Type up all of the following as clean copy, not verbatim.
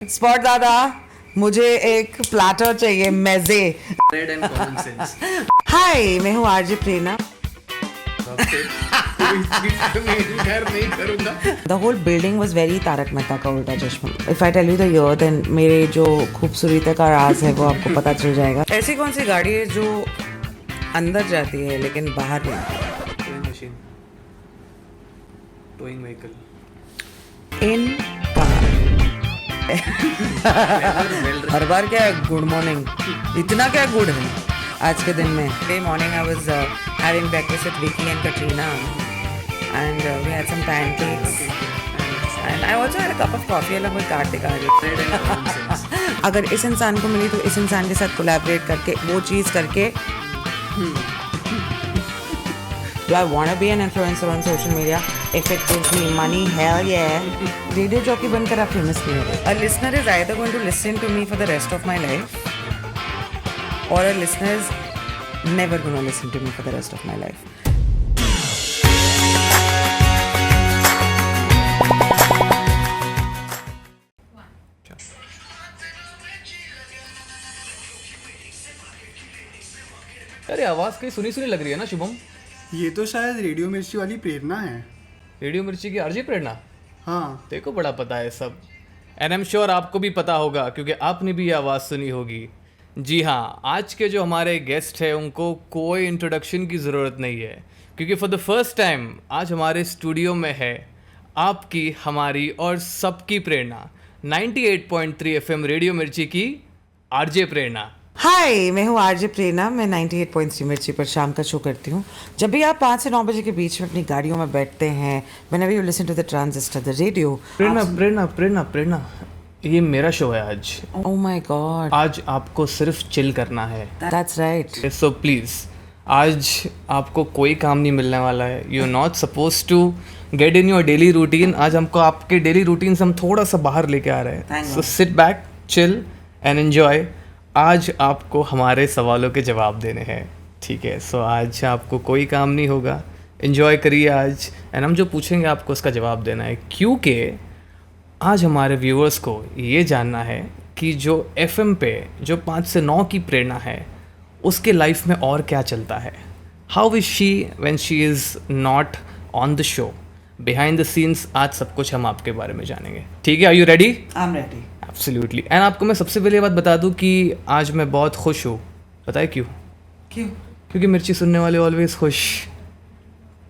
Spot दादा, मुझे एक प्लाटर चाहिए मेजे। Bread and common sense. हाय, मैं हूँ आरजे प्रेरणा। कोई चीज मैं इनकार नहीं करूंगा। The whole building was very Tarak Mehta का उल्टा चश्मा। If I tell you the year, then मेरे जो खूबसूरती का राज है वो आपको पता चल जाएगा। ऐसी कौन सी गाड़ी है जो अंदर जाती है लेकिन बाहर नहीं आती? Towing machine. Towing vehicle. इन हर बार क्या है गुड मॉर्निंग, इतना क्या गुड है आज के दिन में। The morning I was having breakfast with Vicky and Katrina and we had some pancakes and I also had a cup of coffee along with Kartik Aaryan. Bread and common sense. अगर इस इंसान को मिली तो इस इंसान के साथ कोलैबोरेट करके वो चीज़ करके Do I want to be an influencer on social media? If it gives me money, hell yeah. Radio jockey बनकर आप famous नहीं हो। A listener is either going to listen to me for the rest of my life, or a listener is never going to listen to me for the rest of my life. अरे आवाज कहीं सुनी सुनी लग रही है ना शुभम। ये तो शायद रेडियो मिर्ची वाली प्रेरणा है। रेडियो मिर्ची की आरजे प्रेरणा। हाँ, देखो बड़ा पता है सब। एंड आई एम श्योर आपको भी पता होगा क्योंकि आपने भी ये आवाज़ सुनी होगी। जी हाँ, आज के जो हमारे गेस्ट हैं उनको कोई इंट्रोडक्शन की ज़रूरत नहीं है क्योंकि फॉर द फर्स्ट टाइम आज हमारे स्टूडियो में है आपकी, हमारी और सबकी प्रेरणा 98.3 FM रेडियो मिर्ची की आरजे प्रेरणा। हाय, मैं हूँ आरजे प्रेरणा। मैं 98.3 मिर्ची पर शाम का शो करती हूँ। जब भी आप 5 से 9 बजे के बीच में अपनी गाड़ियों में बैठते हैं, whenever you listen to the transistor, the radio। प्रेरणा प्रेरणा प्रेरणा प्रेरणा, ये मेरा शो है आज। Oh my God, आज आपको सिर्फ चिल करना है। that's right। सो प्लीज़ आज आपको कोई काम नहीं मिलने वाला है। You are not suppose to get in your daily routine. आज हमको आपके डेली रूटीन से हम थोड़ा सा बाहर लेके आ रहे हैं। Thank so God। Sit back, chill and enjoy. आज आपको हमारे सवालों के जवाब देने हैं, ठीक है? सो आज आपको कोई काम नहीं होगा, एन्जॉय करिए आज। एंड हम जो पूछेंगे आपको उसका जवाब देना है क्योंकि आज हमारे व्यूअर्स को ये जानना है कि जो FM पे जो 5 से 9 की प्रेरणा है उसके लाइफ में और क्या चलता है। How is she when she is not on the show, behind the scenes. आज सब कुछ हम आपके बारे में जानेंगे, ठीक है? Are you ready? I'm ready। Absolutely. And आपको मैं सबसे पहले ये बात बता दूं कि आज मैं बहुत खुश हूँ। पता है क्यों? क्यों? क्योंकि मिर्ची सुनने वाले ऑलवेज खुश,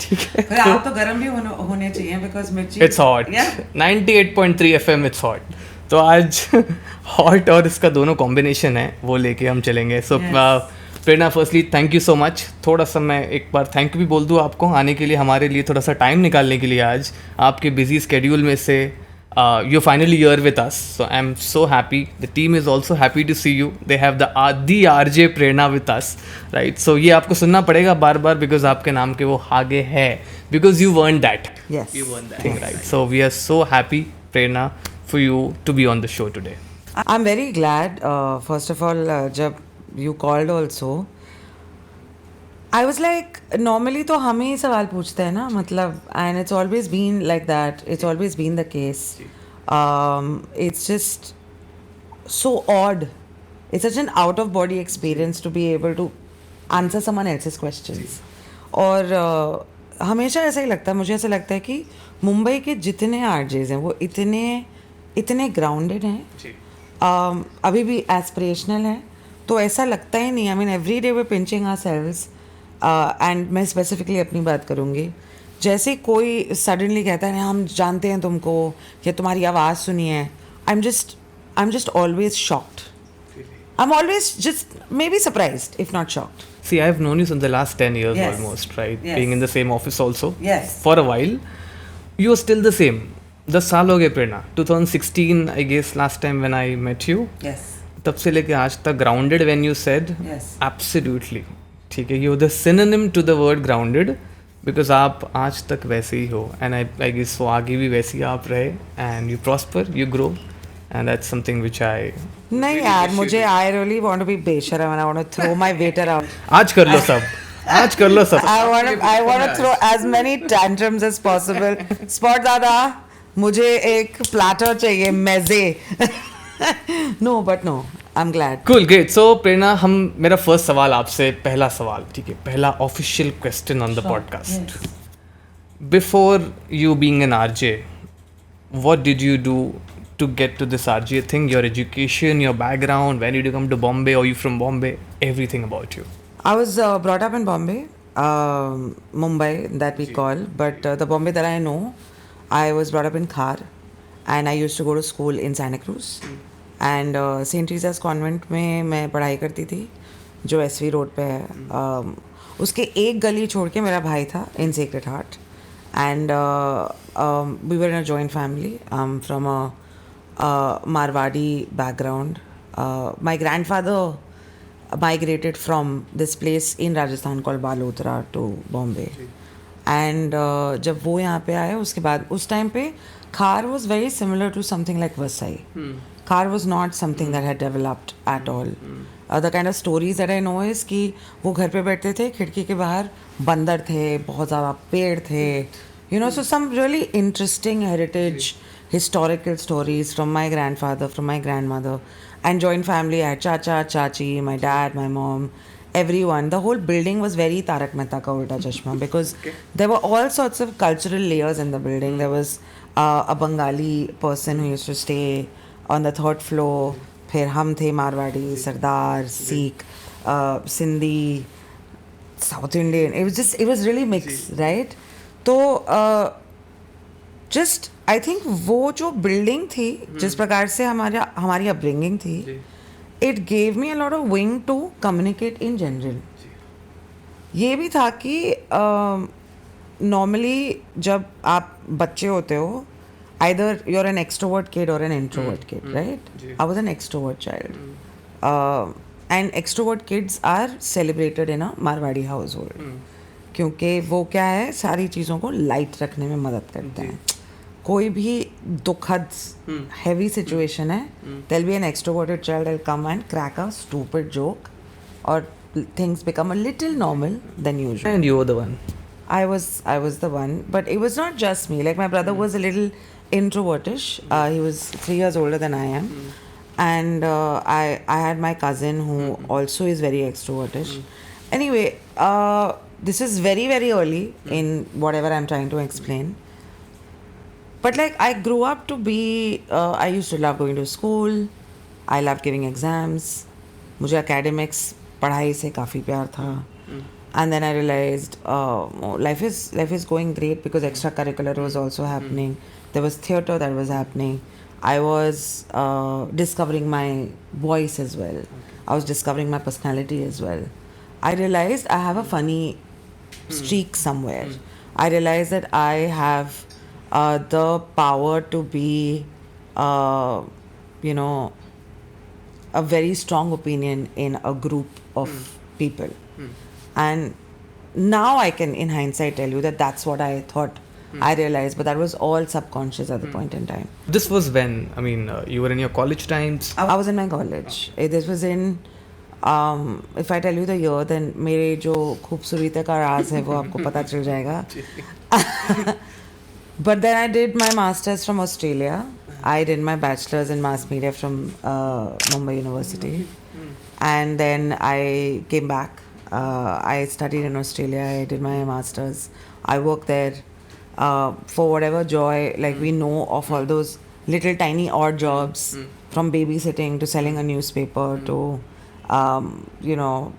ठीक है? पर आप तो गर्म भी होने चाहिए बिकॉज मिर्ची it's hot. 98.3 FM it's hot. तो आज हॉट और इसका दोनों कॉम्बिनेशन है वो लेके हम चलेंगे। So Prerna, firstly thank you so much. थोड़ा सा मैं एक बार थैंक यू भी बोल दूँ आपको आने के लिए, हमारे लिए थोड़ा सा टाइम निकालने के लिए। आज आपके बिजी स्केड्यूल में से you're finally here with us, so I'm so happy. The team is also happy to see you. They have the RJ Prerna with us, right? So ये आपको सुनना पड़ेगा बार बार because आपके नाम के वो आगे है, because you earned that. Yes। You earned that thing, right? So we are so happy, Prerna, for you to be on the show today. I'm very glad, first of all, जब you called also, I was like, normally तो हम ही सवाल पूछते हैं ना, मतलब, and it's always been like that. It's always been the case. It's just so odd. It's such an out of body experience to be able to answer someone else's questions. और हमेशा ऐसा ही लगता है, मुझे ऐसा लगता है कि मुंबई के जितने आरजेज हैं वो इतने ग्राउंडेड हैं, अभी भी एस्पिरेशनल हैं। तो ऐसा लगता ही नहीं, I mean every day we pinching ourselves. And मैं स्पेसिफिकली अपनी बात करूँगी, जैसे कोई सडनली कहता है हम जानते हैं तुमको या तुम्हारी आवाज़ सुनी है, I am just always shocked. I am always just may be surprised if not shocked. See, I've known you since the last 10 years Yes. almost, right? Yes. Being in the same office also. Yes. For a while. You are still the same. 10 साल हो गए प्रेरणा। 2016 I guess last time when I met you. Yes। तब से लेके आज तक grounded when you said. Yes। Absolutely. ठीक है, you're the synonym to the word grounded because आप आज तक वैसे ही हो and I guess वो आगे भी वैसे ही आप रहे and you prosper, you grow and that's something which I नहीं यार, मुझे I really want to be बेशरम and I want to throw my weight around. आज कर लो सब, आज कर लो सब। I want to throw as many tantrums as possible। Spot दादा, मुझे एक प्लाटर चाहिए मेजे। No, but no, I'm glad. Cool great so Prerna हम मेरा फर्स्ट सवाल आपसे पहला सवाल ठीक है पहला official question on the podcast before you being an RJ what did you do to get to this RJ thing? Your education, your background, when did you come to Bombay? Are you from Bombay? Everything about you. I was brought up in Bombay, Mumbai, that we call, but the Bombay that I know, I was brought up in Khar, and I used to go to school in Santa Cruz. And St. Teresa's Convent में मैं पढ़ाई करती थी जो SV road पे है. उसके एक गली छोड़ के मेरा भाई था in Sacred Heart. And we were in a joint family. I'm from a Marwadi background. My grandfather migrated from this place in Rajasthan called Balotra to Bombay. And जब वो यहाँ पे आए उसके बाद उस टाइम पे Khar was very similar to something like Vasai. Khar was not something that had developed at all. The kind of stories that I know is कि वो घर पे बैठते थे खिड़की के बाहर बंदर थे बहुत ज़्यादा पेड़ थे you know so some really interesting heritage historical stories from my grandfather from my grandmother and joint family. I had chacha chachi my dad my mom everyone. The whole building was very Tarak Mehta ka Ulta Chashma because there were all sorts of cultural layers in the building. There was a Bengali person who used to stay on the third floor. फिर हम थे Marwari Sardar Sikh Sindhi south Indian it was really mixed right. तो just I think वो जो building थी जिस प्रकार से हमारी अपब्रिंगिंग थी it gave me a lot of wing to communicate in general. ये भी था कि नॉर्मली जब आप बच्चे होते हो either you're an extrovert kid or an introvert kid, right? I was an extrovert child. And extrovert kids are celebrated in a Marwadi household. क्योंकि वो क्या है सारी चीज़ों को लाइट रखने में मदद करते हैं. कोई भी दुखद heavy situation है there'll be an extroverted child will come and crack a stupid joke or things become a little normal than usual. And you were the one. I was the one, but it was not just me. Like my brother was a little introvertish. He was 3 years older than I am, and I had my cousin who also is very extrovertish. Anyway, this is very very early in whatever I'm trying to explain. But like I grew up to be, I used to love going to school. I loved giving exams. मुझे academics पढ़ाई से काफ़ी प्यार था. And then I realized life is going great because extracurricular was also happening. There was theatre that was happening. I was discovering my voice as well. I was discovering my personality as well. I realized I have a funny streak somewhere. I realized that I have the power to be, you know, a very strong opinion in a group of people. And now I can, in hindsight, tell you that that's what I thought. I realized, but that was all subconscious at the point in time. This was when, I mean, you were in your college times. I was in my college. This was in, if I tell you the year, then मेरे जो खूबसूरती का राज है वो आपको पता चल जाएगा. But then I did my masters from Australia. I did my bachelor's in mass media from Mumbai University, and then I came back. I studied in Australia. I did my masters. I worked there for whatever joy. Like we know of all those little tiny odd jobs, from babysitting to selling a newspaper to, you know,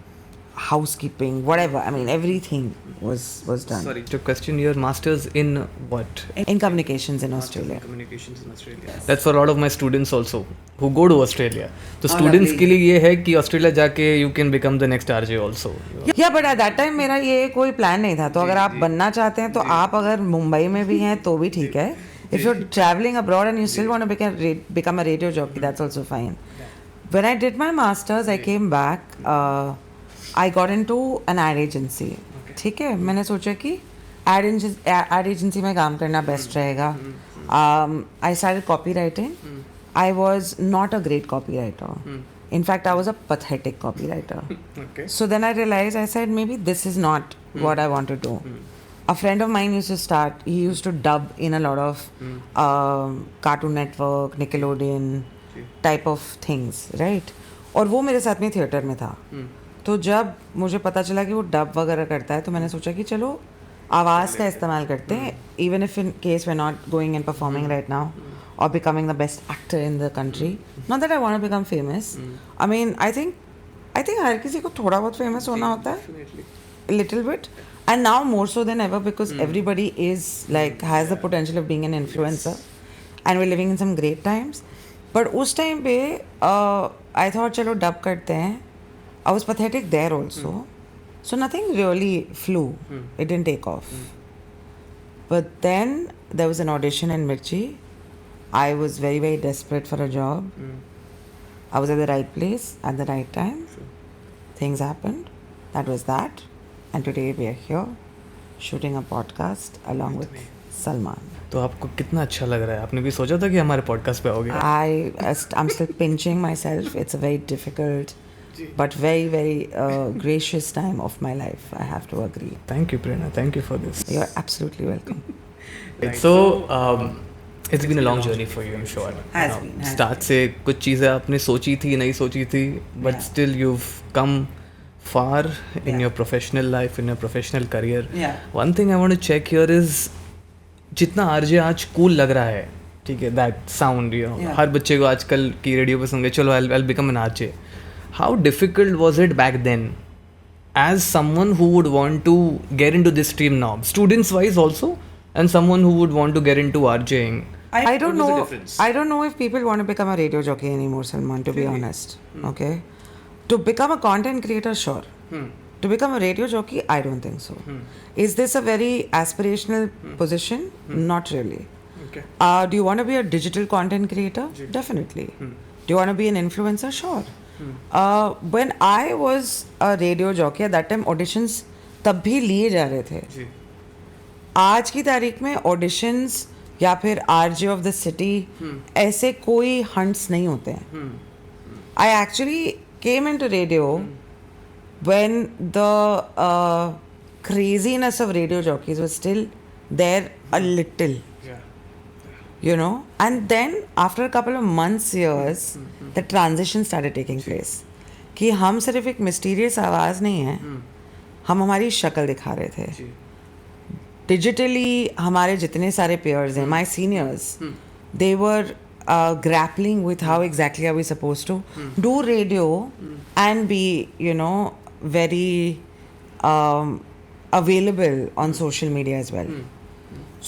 housekeeping, whatever. I mean, everything was done. Sorry to question, your masters in what? In communications in Australia. Communications in Australia. That's for a lot of my students also who go to Australia. तो students के लिए ये है कि Australia जाके you can become the next RJ also. Yeah, but at that time मेरा ये कोई प्लान नहीं था. तो अगर आप बनना चाहते हैं तो आप अगर मुंबई में भी हैं तो भी ठीक है. If you're traveling abroad and you still want to become a radio jockey, that's also fine. When I did my masters, I came back. I got into an ad agency. ठीक है, मैंने सोचा कि ad agency में काम करना best रहेगा. I started copywriting. I was not a great copywriter. In fact, I was a pathetic copywriter. Okay. So then I realized, I said, maybe this is not what I want to do. A friend of mine used to start, he used to dub in a lot of Cartoon Network, Nickelodeon, type of things, right? और वो मेरे साथ में theatre में था. तो जब मुझे पता चला कि वो डब वगैरह करता है तो मैंने सोचा कि चलो आवाज़ का इस्तेमाल करते हैं, even if in case we not going and performing right now और becoming the best actor in the country. Not that I want to become famous. I mean I think हर किसी को थोड़ा बहुत फेमस होना होता है, little bit, and now more so than ever because everybody is like has the potential of being an influencer, and we're living in some great times. But उस time पे I thought चलो dub करते हैं. I was pathetic there also, so nothing really flew. It didn't take off. But then there was an audition in Mirchi. I was very desperate for a job. I was at the right place at the right time. Things happened. That was that. And today we are here shooting a podcast along with Salman. तो आपको कितना अच्छा लग रहा है? आपने भी सोचा था कि हमारे पॉडकास्ट पे आओगे? I'm still pinching myself. It's a very difficult but very gracious time of my life. I have to agree. Thank you, Prerna. Thank you for this. You're absolutely welcome. So, it's been a long journey for you, I'm sure. Has been. Start से कुछ चीज़ें आपने सोची थी, नहीं सोची थी, but still you've come far in your professional life, in your professional career. Yeah. One thing I want to check here is जितना RJ आज cool लग रहा है, ठीक है, that sound, you know, Yeah. हर बच्चे को आजकल की रेडियो पे सुन के चलो I'll become an RJ. How difficult was it back then as someone who would want to get into this stream now, students wise also, and someone who would want to get into RJing? I don't What was the know. difference? I don't know if people want to become a radio jockey anymore, Salman. To be honest, okay. To become a content creator, sure. To become a radio jockey, I don't think so. Is this a very aspirational position? Not really. Okay. Do you want to be a digital content creator? Definitely. Do you want to be an influencer? Sure. When I was a radio jockey at that time, auditions तब भी लिए जा रहे थे. जी. आज की तारीख में ऑडिशंस या फिर आरजे ऑफ द सिटी ऐसे कोई हंट्स नहीं होते हैं. I actually came into radio when the craziness of radio jockeys was still there a little, Yeah. you know, and then after a couple of months, years, the transition started taking place. कि हम सिर्फ एक mysterious आवाज़ नहीं है, हम हमारी शक्ल दिखा रहे थे. जी. Digitally, हमारे जितने सारे peers हैं, my seniors, they were grappling with how exactly are we supposed to do radio and be, you know, very available on social media as well.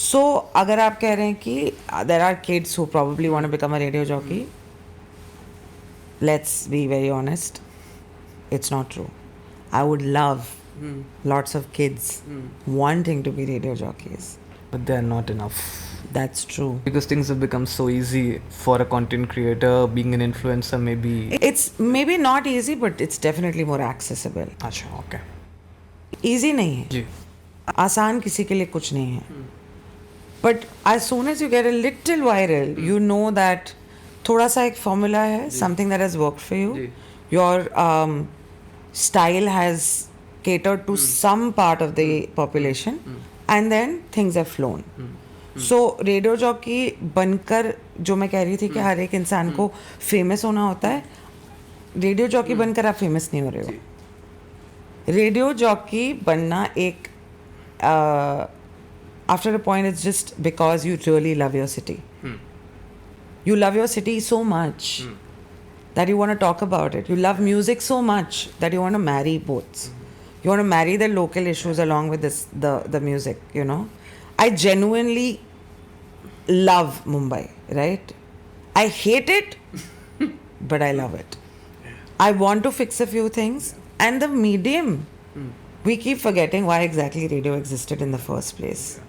So, अगर आप कह रहे हैं कि there are kids who probably want to become a radio jockey, let's be very honest, it's not true. I would love lots of kids wanting to be radio jockeys. But they are not enough. That's true. Because things have become so easy for a content creator, being an influencer maybe. It's maybe not easy, but it's definitely more accessible. अच्छा, okay. Easy नहीं है. जी. आसान किसी के लिए कुछ नहीं है. But as soon as you get a little viral, you know that थोड़ा सा एक formula है, something that has worked for you. जी. Your style has catered to some part of the population, and then things have flown. So radio jockey बनकर, जो मैं कह रही थी कि हर एक इंसान को फेमस होना होता है, रेडियो जॉकी बनकर आप फेमस नहीं हो रहे हो. रेडियो जॉकी बनना एक after a point it's just because you really love your city. You love your city so much that you want to talk about it. You love music so much that you want to marry both. You want to marry the local issues along with the music, you know. I genuinely love Mumbai, right? I hate it, but I love it. I want to fix a few things. And the medium, we keep forgetting why exactly radio existed in the first place.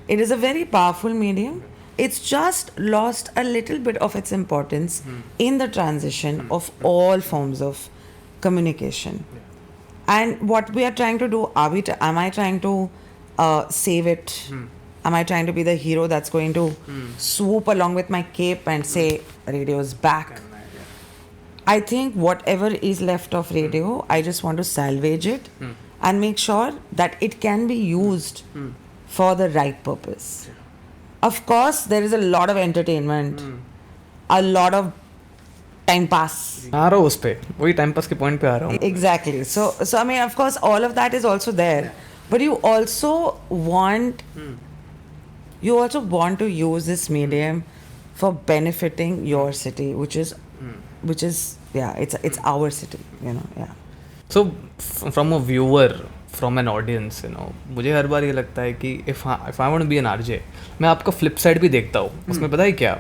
It is a very powerful medium. It's just lost a little bit of its importance in the transition of all forms of communication. And what we are trying to do, am I trying to save it? Am I trying to be the hero that's going to swoop along with my cape and say radio's back? I think whatever is left of radio, I just want to salvage it and make sure that it can be used for the right purpose. Of course, there is a lot of entertainment, a lot of time pass. आ रहा हूँ उस पे, वही time pass के point पे आ रहा हूँ. Exactly. So I mean, of course, all of that is also there, but you also want to use this medium for benefiting your city, which is yeah, it's our city, you know. Yeah. So from a viewer, from an audience, you know, मुझे हर बार ये लगता है कि if I want to be an RJ, मैं आपका flip side भी देखता हूँ. उसमें पता है क्या,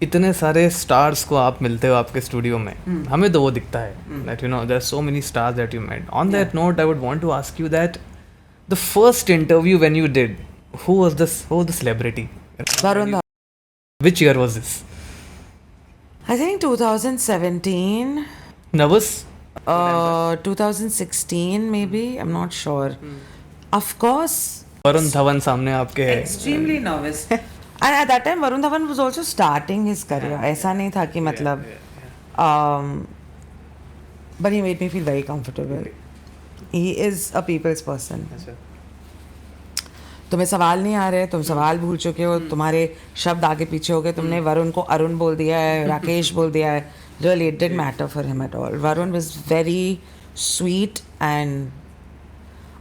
इतने सारे स्टार्स को आप मिलते हो आपके स्टूडियो में, हमें तो वो दिखता है that you know there are so many stars that you met. On that note, I would want to ask you that the first interview when you did, who was the celebrity? Varun Dhawan. Which year was this? I think 2017, Nervous? 2016 maybe. I'm not sure. Of course. Varun Dhawan सामने आपके है. Extremely nervous. And at that time, Varun Dhawan was also starting his career. ऐसा नहीं था कि मतलब, but he made me feel very comfortable. He is a people's person. तुम्हें सवाल नहीं आ रहे, तुम सवाल भूल चुके हो, तुम्हारे शब्द आगे पीछे हो गए, तुमने वरुण को अरुण बोल दिया है, राकेश बोल दिया है. Really, it didn't matter for him at all. Varun was very sweet, and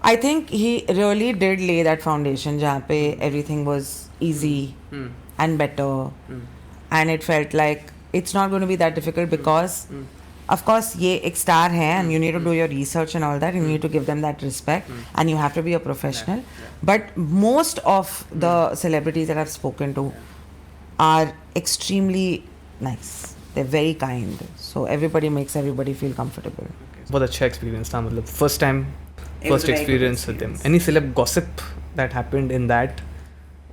I think he really did lay that foundation जहाँ पे everything was easy and better, and it felt like it's not going to be that difficult because of course ये एक star है and you need to do your research and all that, and you need to give them that respect, and you have to be a professional. But most of the celebrities that I've spoken to are extremely nice. They're very kind, so everybody makes everybody feel comfortable. बहुत अच्छा experience था, मतलब first time was first a very good experience with him. Any celeb gossip that happened in that,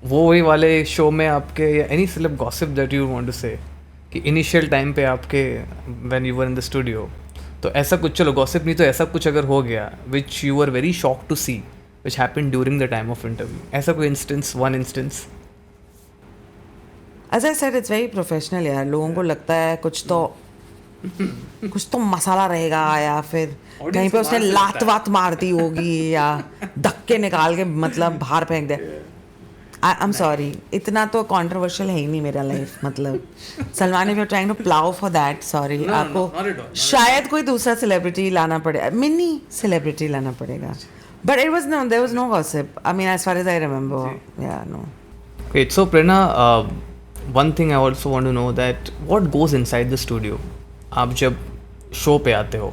वो वही वाले show में आपके, या any celeb gossip that you want to say कि इनिशियल टाइम पे आपके when you were in the studio, तो ऐसा कुछ, चलो गॉसिप नहीं तो ऐसा कुछ अगर हो गया which you are very shock to see which happened during the time of interview, ऐसा कोई instance, one instance? As I said, it's very professional यार. लोगों को लगता है कुछ तो मसाला रहेगा, या फिर कहीं पे उसने लात वात मार दी होगी, या धक्के निकाल के मतलब बाहर फेंक दे. I'm sorry, इतना तो कंट्रोवर्शियल है ही नहीं मेरा लाइफ. मतलब Salman, if you're trying to plow for that, sorry, आपको शायद कोई दूसरा सेलिब्रिटी लाना पड़ेगा, मिनी सेलिब्रिटी लाना पड़ेगा. But there was no gossip. I mean, as far as I remember, yeah, no. Great. So Prerna, one thing I also want to know that what goes inside the studio. आप जब show पे आते हो,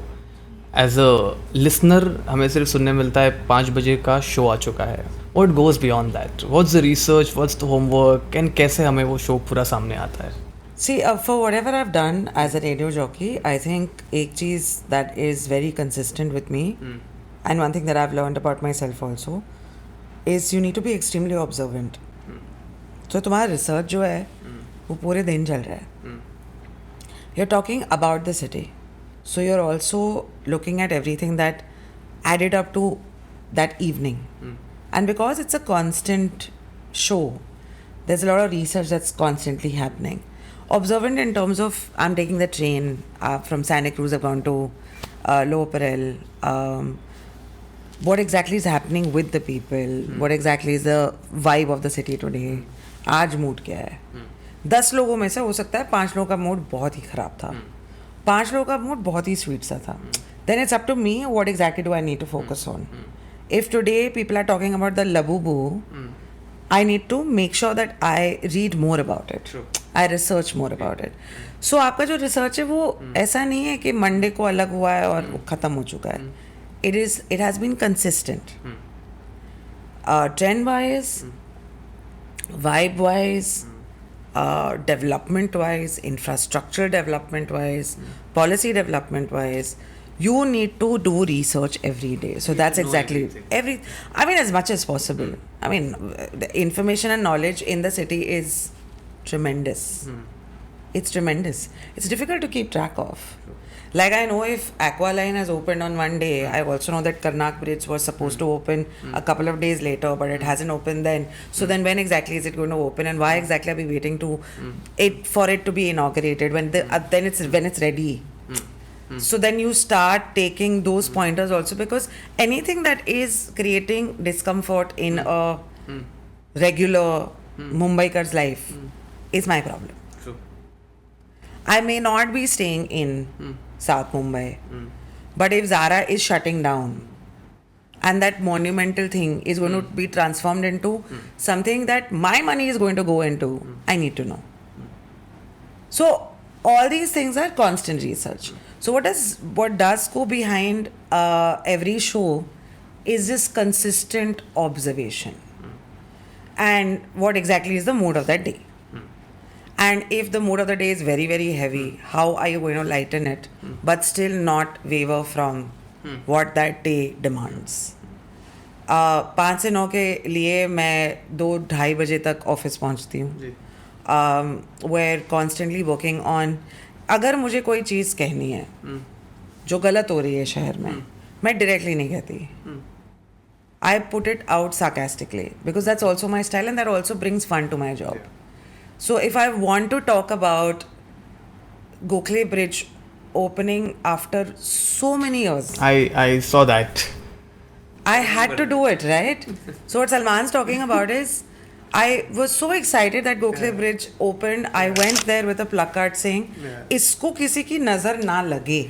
as a listener हमें सिर्फ सुनने मिलता है 5 बजे का शो आ चुका है. What goes beyond that? What's the research? What's the homework? And कैसे हमें वो शो पूरा सामने आता है? See, for whatever I've done as a radio jockey, I think एक चीज़ that is very consistent with me, and one thing that I've learned about myself also, is you need to be extremely observant. So तुम्हारा research जो है वो पूरे दिन चल रहा है. You're talking about the city, so you're also looking at everything that added up to that evening. And because it's a constant show, there's a lot of research that's constantly happening. Observant in terms of, I'm taking the train from Santa Cruz, I've gone to Lower Parel. What exactly is happening with the people? What exactly is the vibe of the city today? आज mood क्या है? 10 लोगों में से हो सकता है 5 लोगों का मूड बहुत ही ख़राब था, 5 लोगों का मूड बहुत ही स्वीट सा था. Then it's up to me, what exactly do I need to focus on? If today people are talking about the Labubu, I need to make sure that I read more about it. True. I research more about it. So आपका जो research है वो ऐसा नहीं है कि Monday को अलग हुआ है और वो ख़त्म हो चुका है. It has been consistent. Trend wise, vibe wise, development wise, infrastructure development wise, policy development wise, you need to do research every day. So that's exactly I mean, as much as possible. I mean, the information and knowledge in the city is tremendous. It's tremendous. It's difficult to keep track of. Like, I know if Aqualine has opened on one day, I also know that Karnak Bridge was supposed to open a couple of days later, but it hasn't opened then. So then when exactly is it going to open, and why exactly are we waiting to for it to be inaugurated when then it's ready? So then you start taking those pointers also, because anything that is creating discomfort in a regular Mumbaikar's life is my problem. I may not be staying in South Mumbai, but if Zara is shutting down and that monumental thing is going to be transformed into something that my money is going to go into, I need to know. So all these things are constant research. So what does go behind every show is this consistent observation and what exactly is the mood of that day. And if the mood of the day is very, very heavy, how are you going to lighten it but still not waver from what that day demands? 5 से 9 के लिए मैं 2-2:30 बजे तक office पहुंचती हूँ. We're constantly working on, अगर मुझे कोई चीज़ कहनी है जो गलत हो रही है शहर में, मैं डायरेक्टली नहीं कहती. I put it out sarcastically because that's also my style and that also brings fun to my job. So if I want to talk about Gokhale Bridge opening after so many years, I saw that. I had to do it, right? So what Salman's talking about is, I was so excited that Gokhale Bridge opened. I went there with a placard saying, "इसको किसी की नजर ना लगे."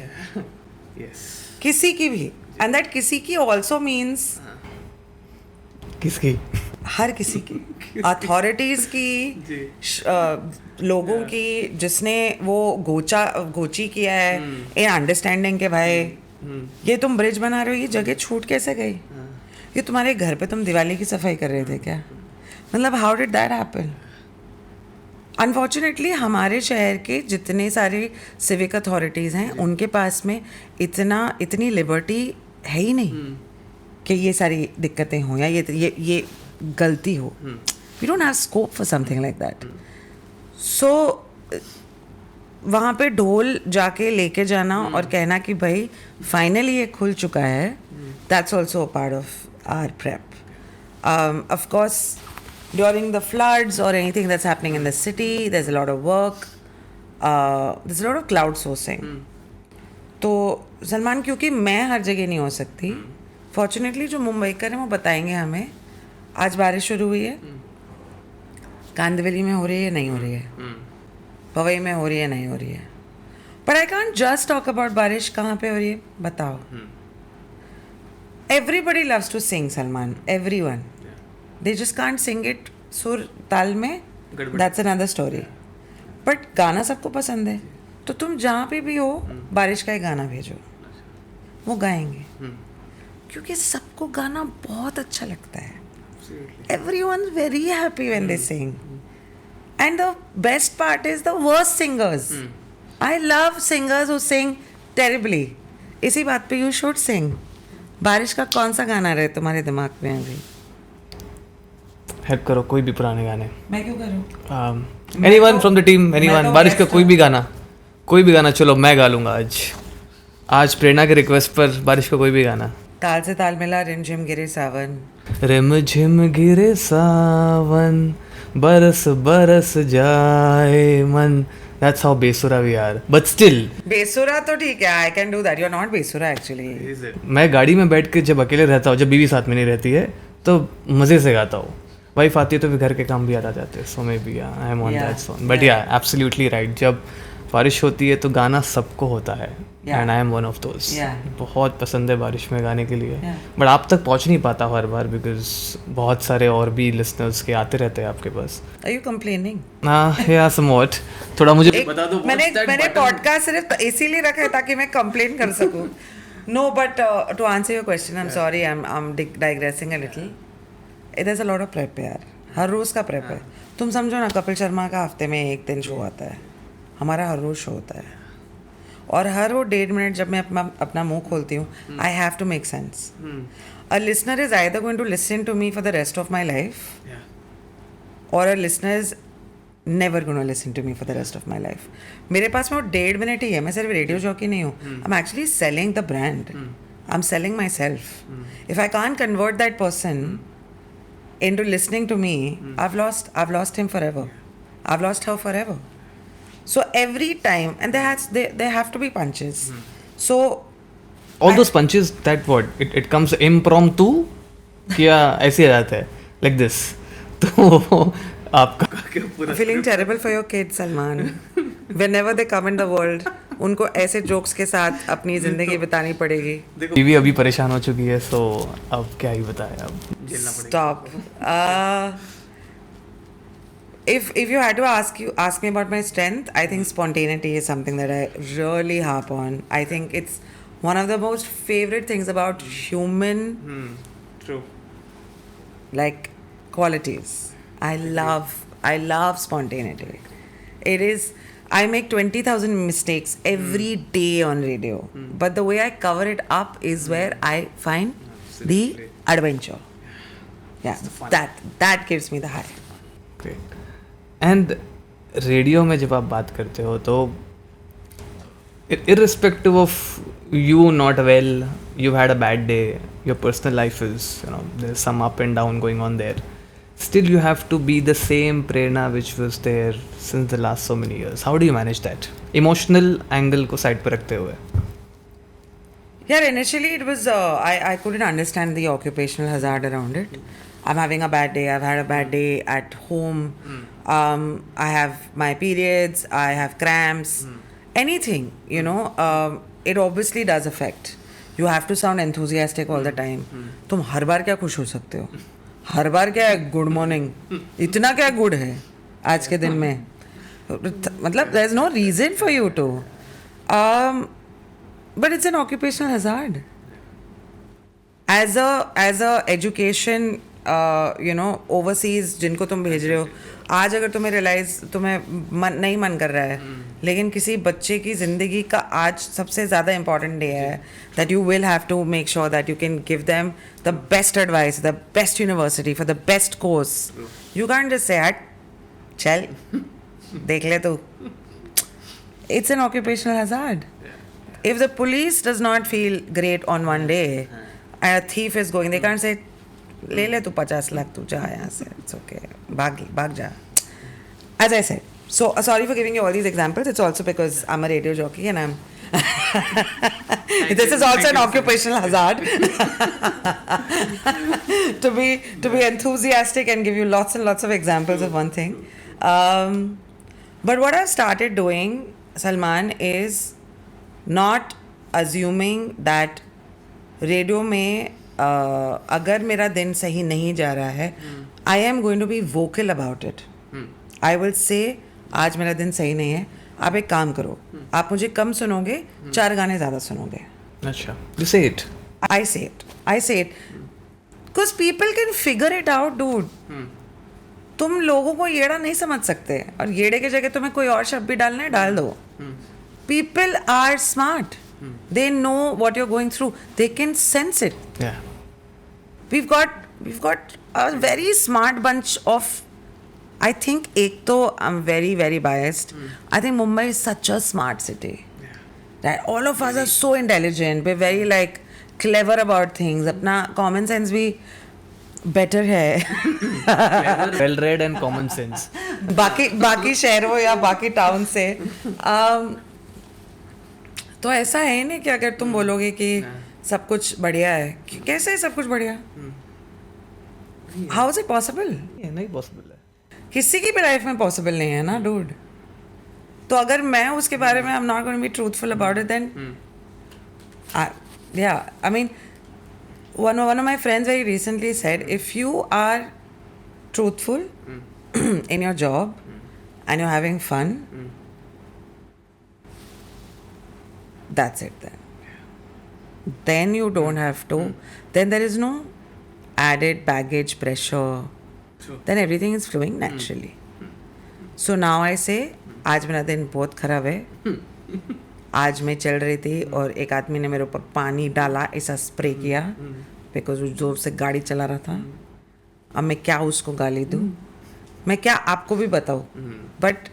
Yes. किसी की भी. And that किसी की also means किसकी? हर किसी की, अथॉरिटीज़ की, लोगों की, जिसने वो गोची किया है इन अंडरस्टैंडिंग के भाई ये तुम ब्रिज बना रहे हो, ये जगह छूट कैसे गई? ये तुम्हारे घर पे तुम दिवाली की सफाई कर रहे थे क्या? मतलब how did that happen? Unfortunately हमारे शहर के जितने सारे सिविक अथॉरिटीज़ हैं उनके पास में इतनी लिबर्टी है ही नहीं कि ये सारी दिक्कतें हों या ये गलती हो. We don't have scope for something like that. So वहाँ पे ढोल जाके लेके जाना और कहना कि भाई फाइनली ये खुल चुका है, that's also a part of our prep. Of course during the floods और anything that's happening in the city, there is a lot of work, there is a lot of crowd sourcing. तो सलमान, क्योंकि मैं हर जगह नहीं हो सकती, fortunately जो मुंबईकर हैं वो बताएंगे हमें आज बारिश शुरू हुई है, कांदिवली में हो रही है, नहीं हो रही है, पवई में हो रही है, नहीं हो रही है. But I can't just talk about बारिश कहाँ पे हो रही है, बताओ. Everybody loves to sing Salman, everyone. They just can't sing it सुर ताल में, दैट्स अनदर स्टोरी. बट गाना सबको पसंद है, तो तुम जहाँ पे भी हो बारिश का ही गाना भेजो, वो गाएंगे. क्योंकि सबको गाना बहुत अच्छा लगता है. Everyone's very happy when they sing. And the best part is the worst singers. I love singers who sing terribly. इसी बात पे you should sing. बारिश का कौन सा गाना रहे तुम्हारे दिमाग में अभी? हेल्प करो, कोई भी पुराने गाने. मैं क्यों करूँ? Anyone from the team, anyone. बारिश का कोई भी गाना, चलो मैं गा लूँगा आज प्रेरणा के रिक्वेस्ट पर बारिश का कोई भी गाना. ताल से ताल मिला, रिमझिम गिरे सावन. रिमझिम गिरे सावन, बरस बरस जाए मन. That's how बेसुरा we are. But still. बेसुरा तो ठीक है, I can do that. You're not बेसुरा actually. मैं गाड़ी में बैठ के जब अकेले रहता हूँ, जब बीवी साथ में नहीं रहती है, तो मज़े से गाता हूँ. वाइफ आती है तो फिर घर के काम भी याद आ जाते हैं. So maybe I am on that song. But yeah absolutely right. जब बारिश होती है तो गाना सबको होता है, and I am one of those. बहुत पसंद है बारिश में गाने के लिए. बट आप तक पहुंच नहीं पाता हर बार, बिकॉज बहुत सारे और भी लिसनर्स के आते रहते हैं आपके पास. Are you complaining? हाँ, या समवॉट. थोड़ा मुझे बता दो. मैंने पॉडकास्ट सिर्फ इसीलिए रखा है ताकि मैं कंप्लेन कर सकूं. No, but to answer your question, I'm sorry, I'm digressing a little. There's a lot of prep यार. हर रोज का prep है. तुम समझो ना, कपिल शर्मा का हफ्ते में 1 दिन शो आता है, हमारा हर रोज शो होता है. और हर वो 1.5 मिनट जब मैं अपना मुंह खोलती हूँ, I have to make sense. A listener is either going to listen to me for the rest of my life, और a listener is never going to listen to me for the rest of my life. मेरे पास में वो 1.5 minute ही है. मैं सिर्फ radio jockey नहीं हूँ. I am actually selling the brand. I am selling my self. If I can't convert that person into listening to me, I've lost him forever. I've lost her forever. So every time, and there have to be punches. So all those punches, that what it comes impromptu, क्या ऐसे आ जाता है like this. तो आपका feeling terrible for your kids, Salman. whenever they come in the world, उनको ऐसे jokes के साथ अपनी जिंदगी बितानी पड़ेगी. बीवी अभी परेशान हो चुकी है, सो अब क्या ही बताएं, अब झेलना पड़ेगा. Stop. If you had to ask me about my strength, I think spontaneity is something that I really harp on. I think it's one of the most favorite things about human True. like qualities. I love spontaneity. It is. I make 20,000 mistakes every day on radio, but the way I cover it up is where I find the adventure. Yeah, that gives me the high. Great. And radio में जब आप बात करते हो तो irrespective of you not well, you've had a bad day, your personal life is, there's some up and down going on there, still you have to be the same Prerna which was there since the last so many years. How do you manage that emotional angle को side पे रखते हुए? Yeah, initially it was I couldn't understand the occupational hazard around it. I'm having a bad day. I've had a bad day at home. I have my periods. I have cramps. Anything, it obviously does affect. You have to sound enthusiastic all the time. तुम हर बार क्या खुश हो सकते हो? हर बार क्या good morning? इतना क्या good है आज के दिन में? मतलब there is no reason for you to. But it's an occupational hazard. As a education, overseas जिनको तुम भेज रहे हो, आज अगर तुम्हें रियलाइज तुम्हें नहीं मन कर रहा है, लेकिन किसी बच्चे की ज़िंदगी का आज सबसे ज़्यादा इम्पॉर्टेंट डे है, that you will have to make sure that you can give them the best advice, the best university for the best course. You can't just say, चल देख ले तू. It's an occupational hazard. If the police does not feel great on one day and a thief is going, they can't say, ले तू 50 लाख, तू जा यहाँ से, it's okay, भाग जा. As I said, so sorry for giving you all these examples. It's also because I'm a radio jockey and I'm this is also an occupational hazard to be enthusiastic and give you lots and lots of examples of one thing. But what I've started doing, Salman, is not assuming that radio में अगर मेरा दिन सही नहीं जा रहा है, I am going to be vocal about it. I will say आज मेरा दिन सही नहीं है, आप एक काम करो, आप मुझे कम सुनोगे, 4 गाने ज़्यादा सुनोगे. अच्छा, you say it. I say it because people can figure it out, dude. तुम लोगों को येड़ा नहीं समझ सकते, और येड़े की जगह तुम्हें कोई और शब्द भी डालना है, डाल दो. People are smart. They know what you're going through. They can sense it. Yeah. We've got a very smart bunch of. I think एक तो I'm very very biased. I think Mumbai is such a smart city. Yeah. That all of us are so intelligent. We're very like clever about things. अपना common sense भी better है. Well read and common sense. बाकी शहरों या बाकी town से तो ऐसा है नहीं कि अगर तुम बोलोगे कि सब कुछ बढ़िया है, कैसे है सब कुछ बढ़िया? How is it possible? नहीं पॉसिबल है, किसी की भी लाइफ में पॉसिबल नहीं है ना, डूड. तो अगर मैं उसके बारे में I am not going to be truthful about it, then I mean one of my friends very recently said, if you are truthful in your job and you're having fun, that's it then you don't have to, then there is no added baggage pressure. True. Then everything is flowing naturally. So now I say, आज मेरा दिन बहुत खराब है, आज मैं चल रही थी और एक आदमी ने मेरे ऊपर पानी डाला, ऐसा स्प्रे किया, बिकॉज वो जोर से गाड़ी चला रहा था. अब मैं क्या उसको गाली दूँ? मैं क्या आपको भी बताऊँ? बट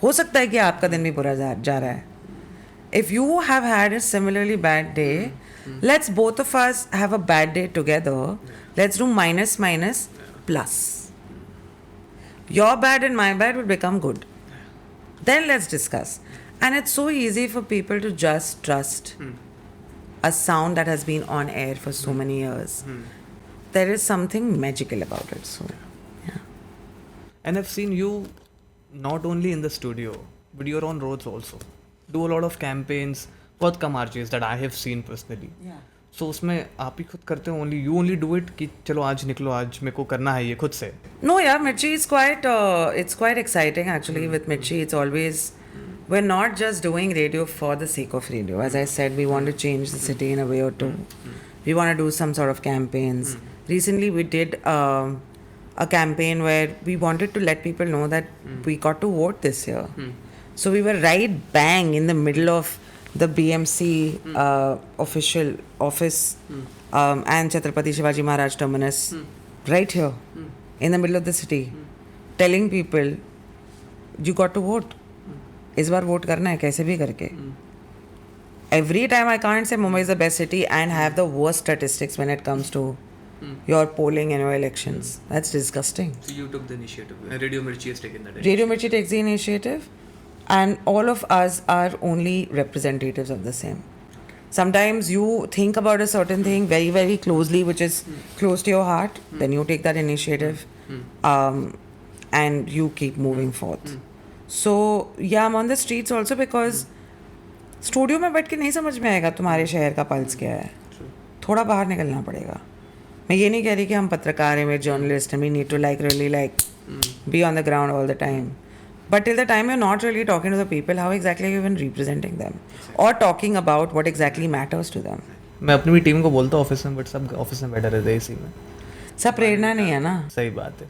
हो सकता है कि आपका दिन भी बुरा जा रहा है. If you have had a similarly bad day, let's both of us have a bad day together. Let's do minus plus. Your bad and my bad will become good. Then let's discuss. And it's so easy for people to just trust a sound that has been on air for so many years. There is something magical about it. So, yeah. And I've seen you not only in the studio, but you're on roads also. Do a lot of campaigns. बहुत कम RJs that I have seen personally. So उसमें आप ही खुद करते हो, you only do it कि चलो आज निकलो, आज मेरे को करना है ये खुद से. No, yeah, Mirchi is it's quite exciting actually. With Mirchi, it's always, we're not just doing radio for the sake of radio. As I said, we want to change the city in a way or two. We want to do some sort of campaigns. Recently, we did a campaign where we wanted to let people know that we got to vote this year. So we were right bang in the middle of the BMC official office and Chhatrapati Shivaji Maharaj terminus, right here in the middle of the city, telling people, you got to vote. इस बार vote करना है कैसे भी करके. Every time I can't say Mumbai is the best city and have the worst statistics when it comes to your polling and your elections. That's disgusting. So you took the initiative. Radio Mirchi has taken that. Radio Mirchi takes the initiative, and all of us are only representatives of the same. Sometimes you think about a certain thing very, very closely, which is close to your heart, then you take that initiative and you keep moving forth. So, yeah, I'm on the streets also because studio में बैठ के नहीं समझ में आएगा तुम्हारे शहर का पल्स क्या है. थोड़ा बाहर निकलना पड़ेगा. मैं ये नहीं कह रही कि हम पत्रकार हैं, we're journalists and we need to really be on the ground all the time. But till the time you're not really talking to the people, how exactly are you even representing them? Or talking about what exactly matters to them? मैं अपनी भी team को बोलता हूँ office में, but सब office में बैठे रहते हैं इसी में. सब प्रेरणा नहीं है ना. सही बात है.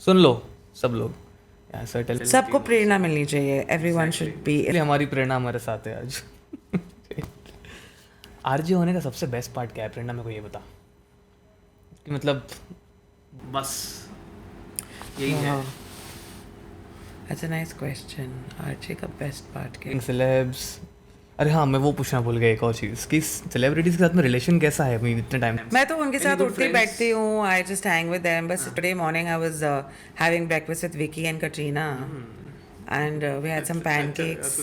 सुन लो सब लोग, सबको प्रेरणा मिलनी चाहिए. Everyone should be. हमारी प्रेरणा हमारे साथ है आज. आरजे होने का सबसे बेस्ट पार्ट क्या है प्रेरणा, मेरे को ये बता. कि मतलब बस यही है. That's a nice question. RJ का बेस्ट पार्ट क्या है? सेलेब्स. अरे हाँ, मैं वो पूछना भूल गया एक और चीज़ कि सेलिब्रिटीज़ के साथ में रिलेशन कैसा है अभी इतने टाइम. मैं तो उनके साथ उठती बैठती हूँ. I just hang with them. बस today morning I was having breakfast with Vicky and Katrina, and we had some pancakes.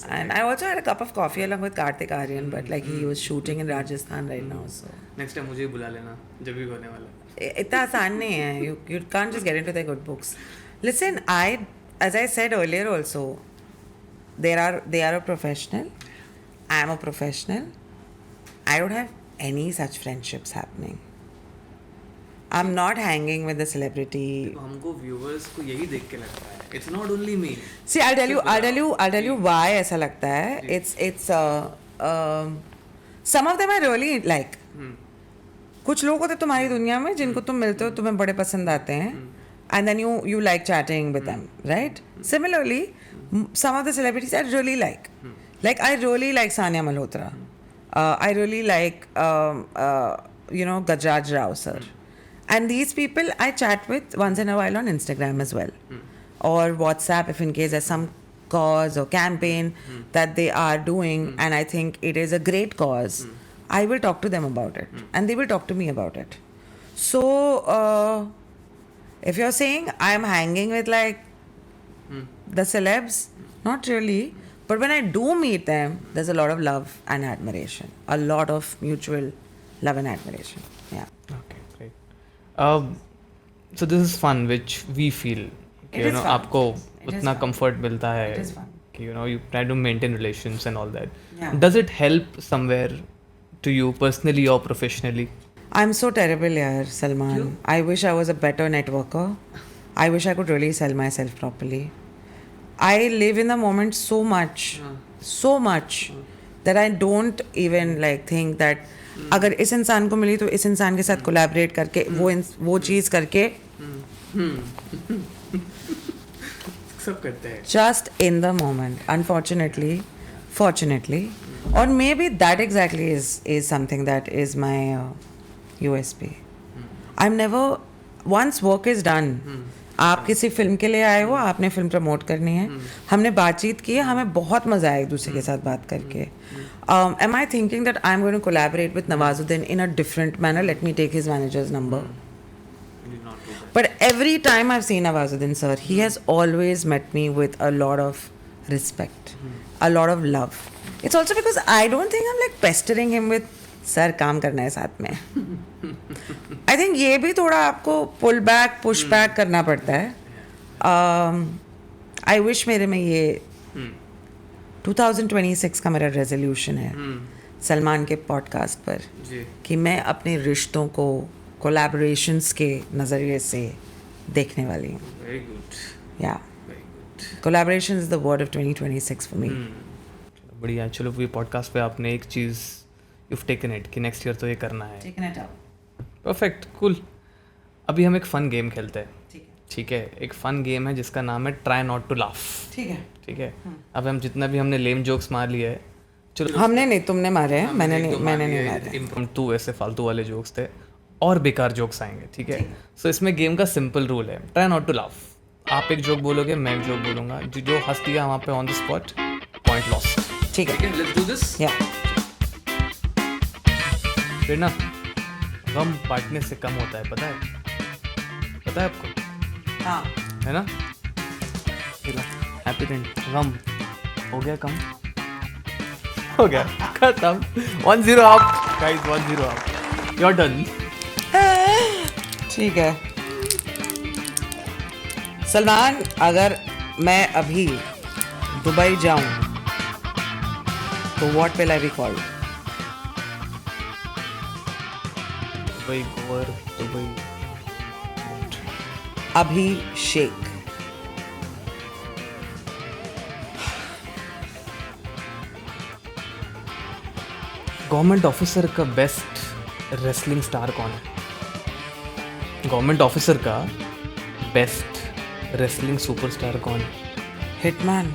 And I also had a cup of coffee along with Kartik Aaryan, but like he was shooting in Rajasthan right now, so. Next time मुझे ही बुला लेना जब भी होने वाला. इतना आसान नहीं है. You can't just get into their good books. Listen, as I said earlier also, they are a professional. I am a professional. I don't have any such friendships happening. I'm not hanging with the celebrity. हमको viewers को यही देख के लगता है. It's not only me. See, I'll tell you why ऐसा लगता है. It's some of them I really like. कुछ लोग होते तुम्हारी दुनिया में जिनको तुम मिलते हो, तुम्हें बड़े पसंद आते हैं, and then you like chatting with them, right? Similarly, some of the celebrities I really like. Like I really like Sania Malhotra. I really like Gajraj Rao sir. And these people I chat with once in a while on Instagram as well, or WhatsApp if in case there's some cause or campaign that they are doing and I think it is a great cause. I will talk to them about it and they will talk to me about it. So if you're saying I'm hanging with like the celebs, not really. But when I do meet them, there's a lot of love and admiration. A lot of mutual love and admiration. Yeah. Okay, great. So this is fun, which we feel. It is fun. आपको It is उतना fun. comfort मिलता है. It is fun. कि you try to maintain relations and all that. Yeah. Does it help somewhere to you personally or professionally? I'm so terrible here, Salman. I wish I was a better networker. I wish I could really sell myself properly. I live in the moment so much that I don't even like think that अगर इस इंसान को मिली तो इस इंसान के साथ collaborate करके वो चीज़ करके सब करते हैं. just in the moment, unfortunately, fortunately, or maybe that exactly is something that is my USP. I'm never, once work is done, आप किसी फिल्म के लिए आए हो, आपने फिल्म प्रमोट करनी है, हमने बातचीत की है, हमें बहुत मजा आया एक दूसरे के साथ बात करके. Am I thinking that I'm going to collaborate with Nawazuddin in a different manner? Let me take his manager's number. But every time I've seen Nawazuddin sir, he has always met me with a lot of respect, a lot of love. It's also because I don't think I'm like pestering him with sir काम करना है साथ में. I think ये भी थोड़ा आपको pull back push back करना पड़ता है. आई विश मेरे में ये 2026 का मेरा रेजोल्यूशन है सलमान के पॉडकास्ट पर जी कि मैं अपने रिश्तों को कोलैबोरेशंस के नज़रिए से देखने वाली हूँ. वेरी गुड या very good collaboration is the word of 2026 for me. बढ़िया. चलो ये पॉडकास्ट पे आपने एक चीज़ यू टेकन इट कि नेक्स्ट ईयर तो ये करना है. Taken it up. Perfect cool. अभी हम एक फ़न गेम खेलते हैं. ठीक है. ठीक है. एक फ़न गेम है जिसका नाम है ट्राई नॉट टू लाफ. ठीक है. ठीक है. अब हम जितना भी हमने लेम जोक्स मार लिए है, चलो हमने नहीं, तुमने मारे हैं. मैंने नहीं मारे. इम्प्रॉम्प्टू ऐसे फालतू वाले जोक्स थे और बेकार जोक्स आएंगे. ठीक है. सो इसमें गेम का सिंपल रूल है ट्राई नॉट टू लाफ. आप एक जोक बोलोगे, मैं एक जोक बोलूँगा. जो हंस दिया वहाँ पे on the spot point lost. ठीक है. Let's do this. या फिर ना गम बांटने से कम होता है, पता है आपको, हाँ. है ना. हैप्पी रेंट गम हो गया कम, हो गया खत्म. 1-0 आप गाइस, 1-0 आप. Your turn. ठीक है. सलमान, अगर मैं अभी दुबई जाऊं तो what will I be called? Dubai गोवर दुबई अभिषेक. गवर्नमेंट ऑफिसर का बेस्ट रेसलिंग स्टार कौन है? गवर्नमेंट ऑफिसर का बेस्ट रेसलिंग सुपरस्टार कौन है? Hitman.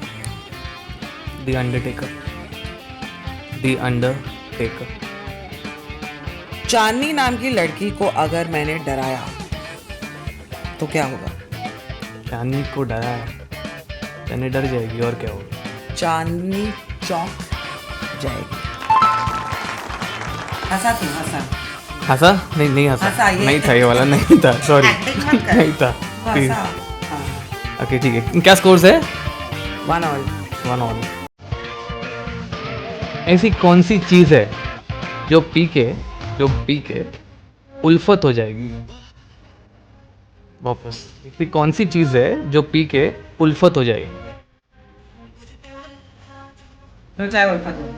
The undertaker. The undertaker. Chandni नाम की लड़की को अगर मैंने डराया तो क्या होगा? चांदनी को डरा है, चांदनी डर जाएगी और क्या होगा? चांदनी चौंक जाएगी. हंसा तू, हंसा. हंसा? नहीं हंसा. हंसा, ये- नहीं था ये वाला, नहीं था. सॉरी Acting मत कर. नहीं था. हंसा. हाँ. ओके ठीक है. क्या स्कोर्स है? 1-1. 1-1. ऐसी कौन सी चीज़ है जो पी के उल्फत हो जाएगी? वापस. ऐसी कौन सी चीज़ है जो पी के उल्फत हो जाएगी? चाय बोल पता.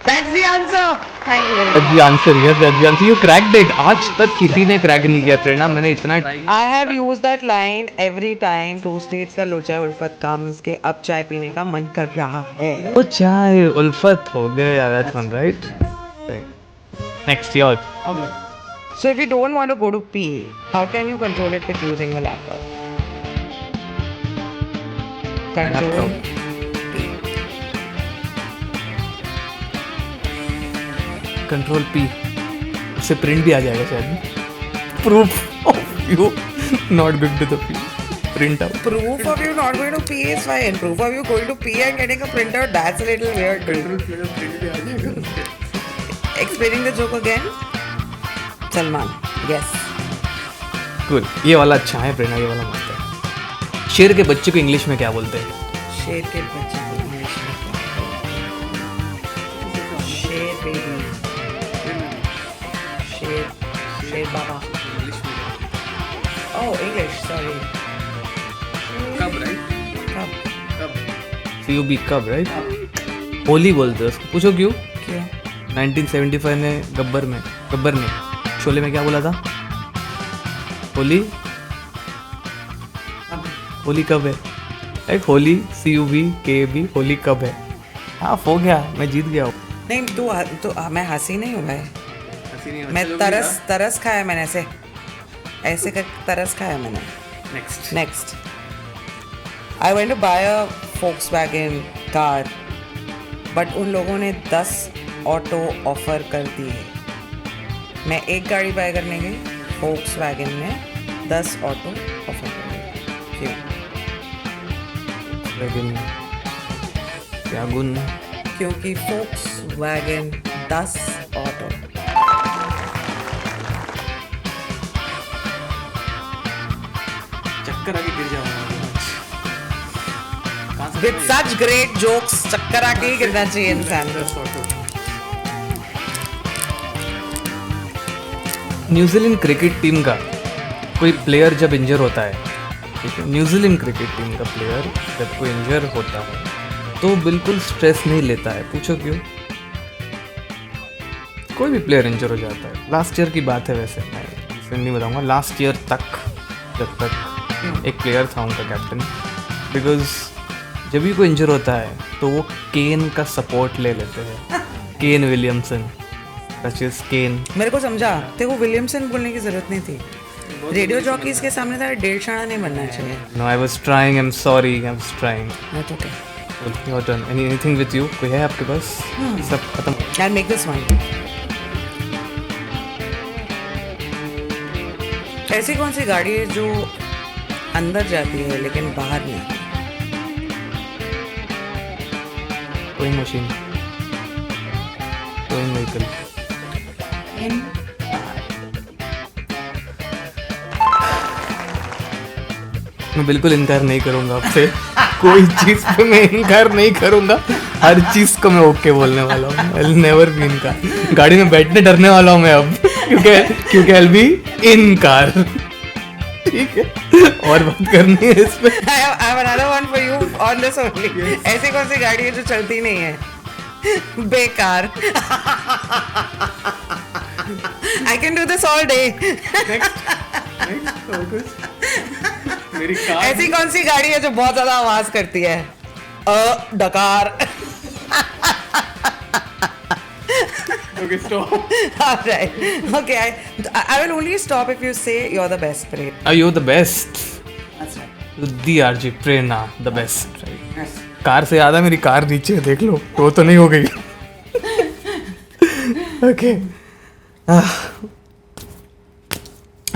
That's the answer. Thank you. That's the answer. Yes, that's the answer. You cracked it. आज तक किसी ने क्रैक नहीं किया प्रेरणा. मैंने इतना I have used that line every time two states का लोचा उल्फत comes के अब चाय पीने का मन कर रहा है. वो चाय उल्फत हो गया. That's one, right? Next, yours. So if you don't want to go to pee, how can you control it with using a laptop? Control. Control P. उससे प्रिंट भी आ जाएगा शायद. Proof of you not going to the P. Print out. Proof of you not going to pee is fine. Proof of you going to pee and getting a printout, that's a little weird. Explaining the joke again. Salman. Yes. Cool. ये वाला अच्छा है प्रेरणा. ये वाला मस्त है. शेर के बच्चे को इंग्लिश में क्या बोलते हैं? शेर के बच्चे को इंग्लिश में शेर बेबी. शेर बाबा. Oh, English. Sorry. कब राइट? कब? CUB कब राइट? होली बोलते हैं उसको. पूछो क्यों? क्यों? 1975 में गब्बर ने शोले में क्या बोला था? होली कब है? राइट. होली CUB होली कब है? हाँ हो गया. मैं जीत गया हूँ. नहीं तू मैं हंसी नहीं हूँ भाई. मैं तरस खाया मैंने ऐसे कर तरस खाया मैंने. Next. I went to buy a Volkswagen car but उन लोगों ने 10 ऑटो ऑफर कर दी है. मैं एक गाड़ी बाय करने गई, Volkswagen ने 10 ऑटो ऑफर कर दी. क्यों? लेकिन क्या गुण? क्योंकि Volkswagen 10 ऑटो. चक्कर आके गिर जाऊंगा. With such great jokes, चक्कर आके ही गिरना चाहिए इंसान को. न्यूजीलैंड क्रिकेट टीम का कोई प्लेयर जब इंजर होता है ठीक है, न्यूजीलैंड क्रिकेट टीम का प्लेयर जब कोई इंजर होता है तो बिल्कुल स्ट्रेस नहीं लेता है। पूछो क्यों? कोई भी प्लेयर इंजर हो जाता है, लास्ट ईयर की बात है, वैसे मैं फिर नहीं बताऊँगा, लास्ट ईयर तक जब तक एक प्लेयर था उनका कैप्टन, बिकॉज जब भी कोई इंजर होता है तो वो केन का सपोर्ट ले लेते हैं, केन विलियमसन, सच इज केन। मेरे को समझा, तेरे को विलियमसन बोलने की जरूरत नहीं थी। रेडियो जॉकीज के सामने था डेढ़ शाना नहीं बनना चाहिए। No, I was trying, I am sorry, I was trying. That's okay, your turn. Anything with you? कोई है आपके पास? सब खत्म। I make this one. ऐसी कौन सी गाड़ी है जो अंदर जाती है लेकिन बाहर नहीं आती? कोई मशीन, कोई व्हीकल। मैं बिल्कुल इनकार नहीं करूंगा आपसे, कोई चीज़ पे मैं इनकार नहीं करूंगा, हर चीज़ को मैं ओके बोलने वाला हूँ। I'll never be इनकार। गाड़ी में बैठने डरने वाला हूँ मैं अब, क्योंकि I'll be इनकार। ठीक है, और बात करनी है इस पे। I have another one for you on this only. ऐसी कौन सी गाड़ी है जो चलती नहीं है? बेकार। I can do this all day. मेरी कार। ऐसी कौन सी गाड़ी है जो बहुत ज्यादा आवाज करती है? डकार। Okay, stop. Alright. Okay, I will only stop if you say you're the best, Preet. Are you the best? That's right. The RJ Prerna the best, right? Yes. Car से याद है, मेरी कार नीचे है, देख लो, तो नहीं हो गई। Okay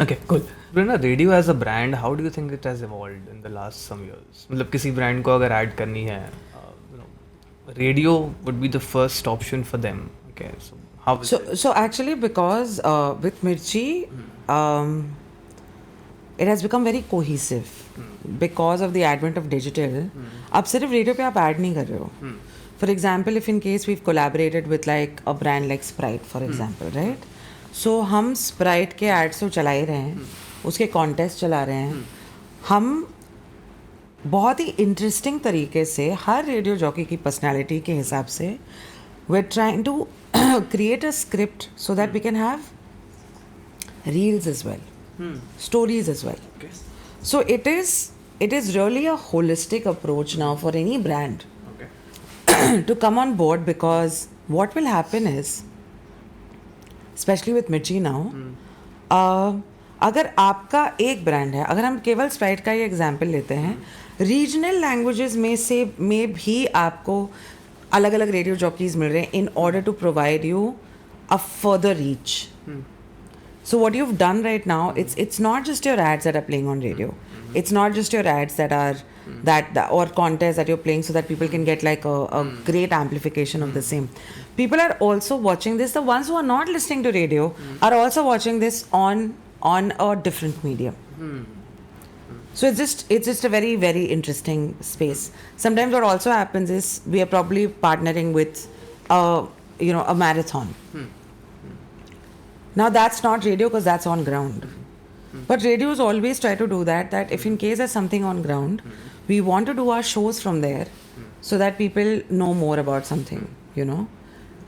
okay, cool. Prerna, radio as a brand, how do you think it has evolved in the last some years? मतलब किसी ब्रांड को अगर ऐड करनी है, radio would be the first option for them. Okay, so how? So actually, because with Mirchi, it has become very cohesive because of the advent of digital. अब सिर्फ radio पे आप ऐड नहीं कर रहे हो. For example, if in case we've collaborated with like a brand like Sprite, for example, right? So हम Sprite के ads तो चला ही रहे हैं, उसके contest चला रहे हैं, हम बहुत ही इंटरेस्टिंग तरीके से हर रेडियो जॉकी की पर्सनालिटी के हिसाब से we're trying to create a script so that we can have reels as well, stories as well. Okay. So it is really a holistic approach now for any brand Okay. to come on board, because what will happen is, especially with Mirchi now, अगर आपका एक brand है, अगर हम केवल Sprite का ही example लेते हैं, रीजनल लैंग्वेजेस में भी आपको अलग अलग रेडियो जॉकीज मिल रहे हैं in order to provide you a further reach. So what you've done right now, it's not just your ads that are playing on radio. It's not just your ads that are that or contests that you're playing so that people can get like a great amplification of the same. People are also watching this. The ones who are not listening to radio are also watching this on a different medium. So it's just a very, very interesting space. Sometimes what also happens is we are probably partnering with a marathon. Now that's not radio because that's on ground. But radios always try to do that if in case there's something on ground, we want to do our shows from there so that people know more about something,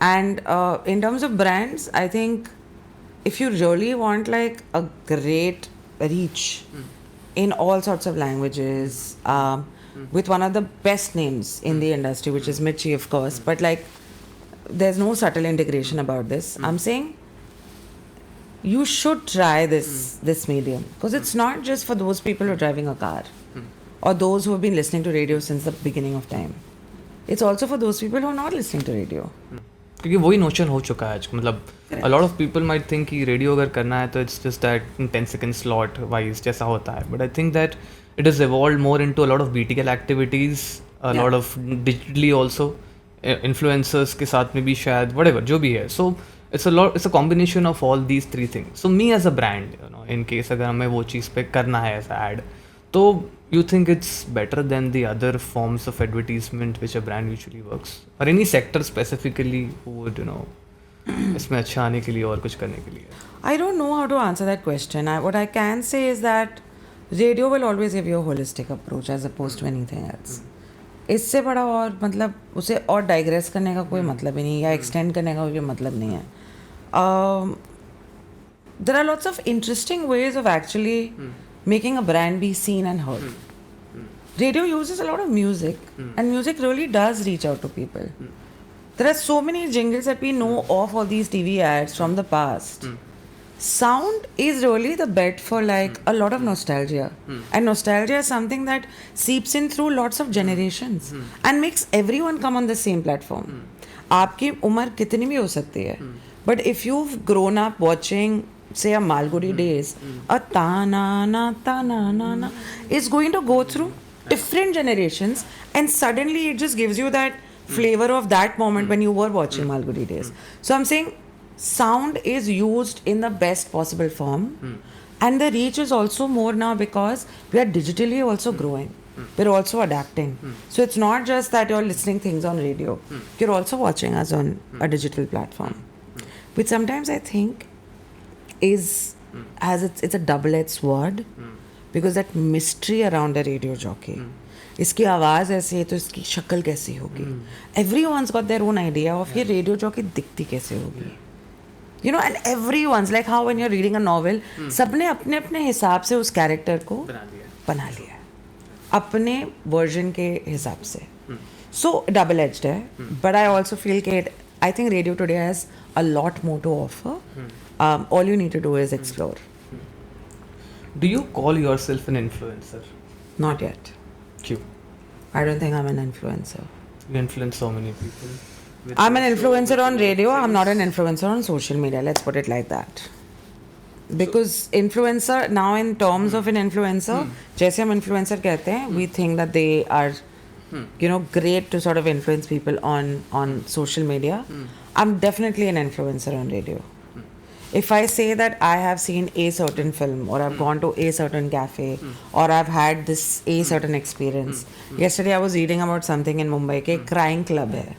And in terms of brands, I think if you really want like a great reach in all sorts of languages, with one of the best names in the industry, which is Mirchi, of course, but like there's no subtle integration about this. I'm saying you should try this medium, because it's not just for those people who are driving a car or those who have been listening to radio since the beginning of time. It's also for those people who are not listening to radio. क्योंकि वही notion हो चुका है आज, मतलब a lot of people might think कि radio अगर करना है तो it's just that 10 second slot wise जैसा होता है, but I think that it has evolved more into a lot of BTL activities, a lot of digitally also, influencers के साथ में भी शायद, whatever जो भी है. So it's a combination of all these three things. So me as a brand, in case अगर हमें वो चीज़ पे करना है ऐसा ad, तो you think it's better than the other forms of advertisement which a brand usually works, or any sector specifically who would इसमें अच्छा आने के लिए और कुछ करने के लिए? I don't know how to answer that question. What I can say is that radio will always give you a holistic approach as oppose to anything else. इससे बड़ा और मतलब उसे और डाइग्रेस करने का कोई मतलब ही नहीं, या एक्सटेंड करने का कोई मतलब नहीं है. There are lots of interesting ways of actually making a brand be seen and heard. Radio uses a lot of music, and music really does reach out to people. There are so many jingles that we know of all these TV ads from the past. Sound is really the bet for like a lot of nostalgia, and nostalgia is something that seeps in through lots of generations and makes everyone come on the same platform. आपकी उम्र कितनी भी हो सकती है, but if you've grown up watching say a Malgudi days, a ta-na-na is going to go through different generations, and suddenly it just gives you that flavor of that moment when you were watching Malgudi days. So I'm saying sound is used in the best possible form, and the reach is also more now because we are digitally also growing. We're also adapting. So it's not just that you're listening things on radio, you're also watching us on a digital platform, which sometimes I think is as it's a double-edged sword, because that mystery around a radio jockey, इसकी आवाज़ ऐसी है तो इसकी शक्ल कैसी होगी, everyone's got their own idea of ये radio jockey दिखती कैसे होगी, you know, and everyone's like how when you're reading a novel, सबने अपने अपने हिसाब से उस कैरेक्टर को बना लिया है अपने वर्जन के हिसाब से. So double-edged है, but I also feel that I think radio today has a lot more to offer. All you need to do is explore. Do you call yourself an influencer? Not yet. Q. I don't think I'm an influencer. You influence so many people. I'm an influencer on radio. I'm not an influencer on social media. Let's put it like that. Because influencer, now in terms of an influencer, जैसे हम influencer कहते हैं, we think that they are, you know, great to sort of influence people on social media. I'm definitely an influencer on radio. If I say that I have seen a certain film, or I've gone to a certain cafe, or I've had this a certain experience. Yesterday I was reading about something in Mumbai के crying club है.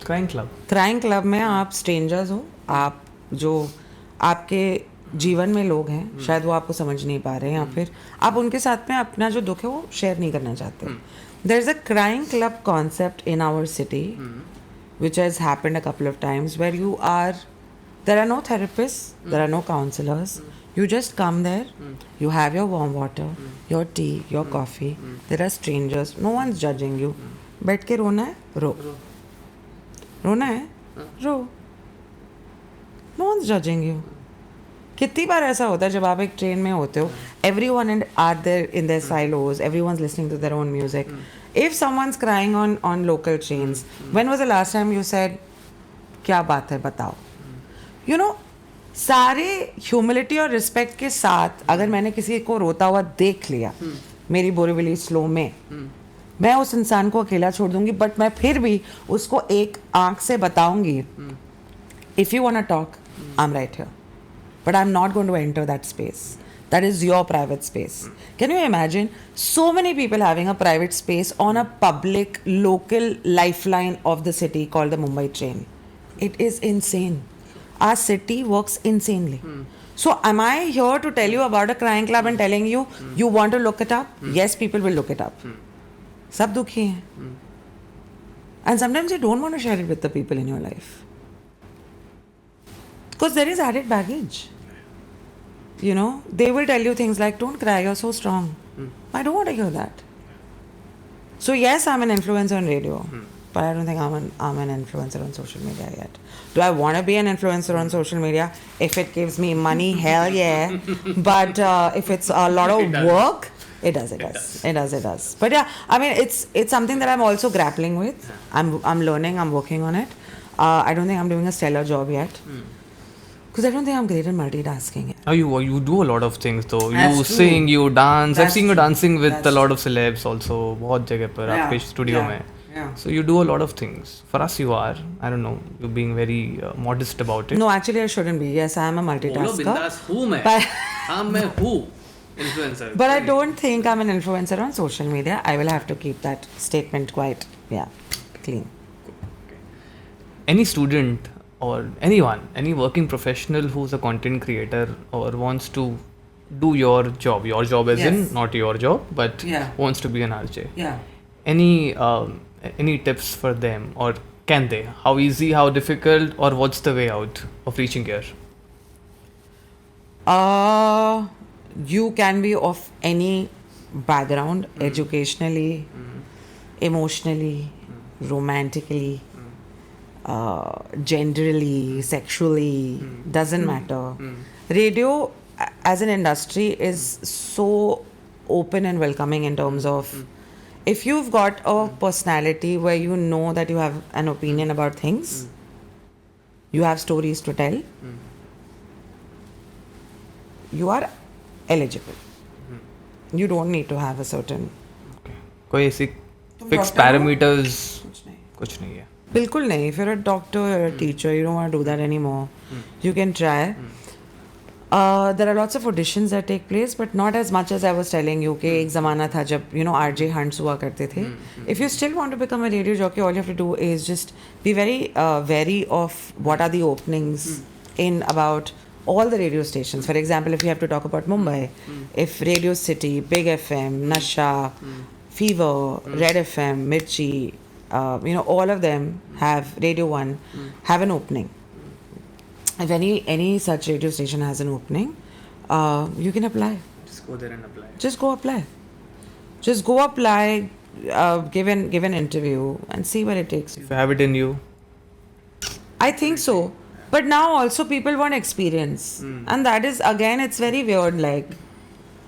Crying club. Crying club में आप strangers हो, आप जो आपके जीवन में लोग हैं, शायद वो आपको समझ नहीं पा रहे हैं, या फिर आप उनके साथ में अपना जो दुख है वो शेयर नहीं करना चाहते. There is a crying club concept in our city, which has happened a couple of times, where you are, there are no therapists, there are no counselors. You just come there, you have your warm water, your tea, your coffee. There are strangers, no one's judging you. बैठ के रोना है, रो. रोना है, रो. No one's judging you. कितनी बार ऐसा होता है जब आप एक ट्रेन में होते हो, everyone are there in their silos, everyone's listening to their own music. If someone's crying on local trains, when was the last time you said, क्या बात है बताओ? You know, सारे ह्यूमिलिटी और रिस्पेक्ट के साथ अगर मैंने किसी को रोता हुआ देख लिया मेरी बोरीवली स्लो में, मैं उस इंसान को अकेला छोड़ दूंगी, बट मैं फिर भी उसको एक आंख से बताऊंगी, if you want to talk, I am right here, but I am not going to enter that space. That is your private space. Can you imagine so many people having a private space on a public local lifeline of the city called the Mumbai train? It is insane. Our city works insanely. So am I here to tell you about a crying club and telling you you want to look it up? Yes, people will look it up. सब दुखी हैं. And sometimes you don't want to share it with the people in your life. Because there is added baggage. You know, they will tell you things like, don't cry, you're so strong. I don't want to hear that. So yes, I'm an influencer on radio, but I don't think I'm an influencer on social media yet. Do I want to be an influencer on social media? If it gives me money, hell yeah. But if it's a lot of work, it does. But yeah, I mean, it's something that I'm also grappling with. I'm learning, I'm working on it. I don't think I'm doing a stellar job yet. Because I don't think I'm great at multitasking. Oh, you do a lot of things though. That's You true. sing, you dance. I've That's seen you true. dancing with That's a lot of celebs also. बहुत जगह पर आपके studio में. Yeah. So you do a lot of things. For us, you are. I don't know. You're being very modest about it. No, actually, I shouldn't be. Yes, I am a multitasker. हूँ मैं. But, हाँ मैं हूँ. Influencer. but I don't think I'm an influencer on social media. I will have to keep that statement quite, clean. Any student or anyone, any working professional who's a content creator or wants to do your job. Your job as in Yes. not your job, but Yeah. wants to be an RJ. Yeah. Any tips for them, or can they? How easy, how difficult, or what's the way out of reaching here? You can be of any background, educationally, emotionally, romantically, genderally, sexually, doesn't matter. Radio as an industry is so open and welcoming in terms of if you've got a personality where you know that you have an opinion about things, you have stories to tell, you are eligible. You don't need to have a certain. कोई ऐसी तुम fixed doctor हो? parameters कुछ नहीं. कुछ नहीं है. बिल्कुल नहीं. If you're a doctor, you're a teacher, you don't want to do that anymore. You can try. There are lots of auditions that take place, but not as much as I was telling you. कि एक ज़माना था जब RJ hunts हुआ करते थे. If you still want to become a radio jockey, all you have to do is just be very wary of what are the openings in about all the radio stations. For example, if you have to talk about Mumbai, if Radio City, Big FM, Nasha, Fever, Red FM, Mirchi, all of them have Radio 1 have an opening. If any such radio station has an opening, you can apply. Just go there and apply. Just go apply. Just go apply, give an interview and see where it takes you. If you have it in you, I think so. But now also people want experience. And that is, again, it's very weird. Like,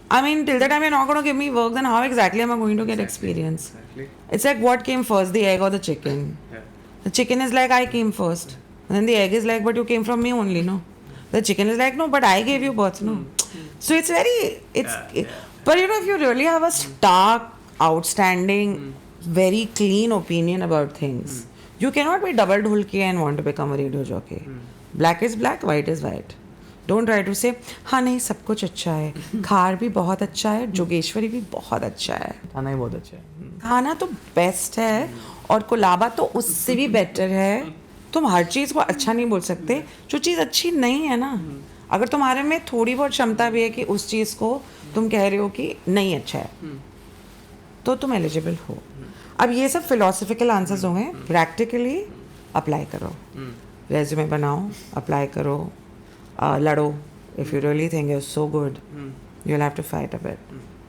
I mean, till the time you're not going to give me work, then how exactly am I going to get experience? exactly. It's like, what came first, the egg or the chicken? Yeah. The chicken is like, I came first. And then the egg is like, but you came from me only, no? The chicken is like, no, but I gave you birth, no? So it's very, but if you really have a stark, outstanding, very clean opinion about things, you cannot be double dhulki and want to become a radio jockey. Black is black, white is white. Don't try to say, हाँ नहीं सब कुछ अच्छा है, खार भी बहुत अच्छा है, जोगेश्वरी भी बहुत अच्छा है. खाना ही बहुत अच्छा है. खाना तो बेस्ट है और कोलाबा तो उससे भी बेटर है. तुम हर चीज़ को अच्छा नहीं बोल सकते जो चीज़ अच्छी नहीं है ना. अगर तुम्हारे में थोड़ी बहुत क्षमता भी है कि उस चीज़ को तुम कह रहे हो कि नहीं अच्छा है, तो तुम एलिजिबल हो. अब ये सब फिलोसफिकल आंसर्स होंगे. प्रैक्टिकली अप्लाई करो, रेज्यूमे बनाओ, अप्लाई करो, लड़ो. If you really think you are so good, you will have to fight a bit.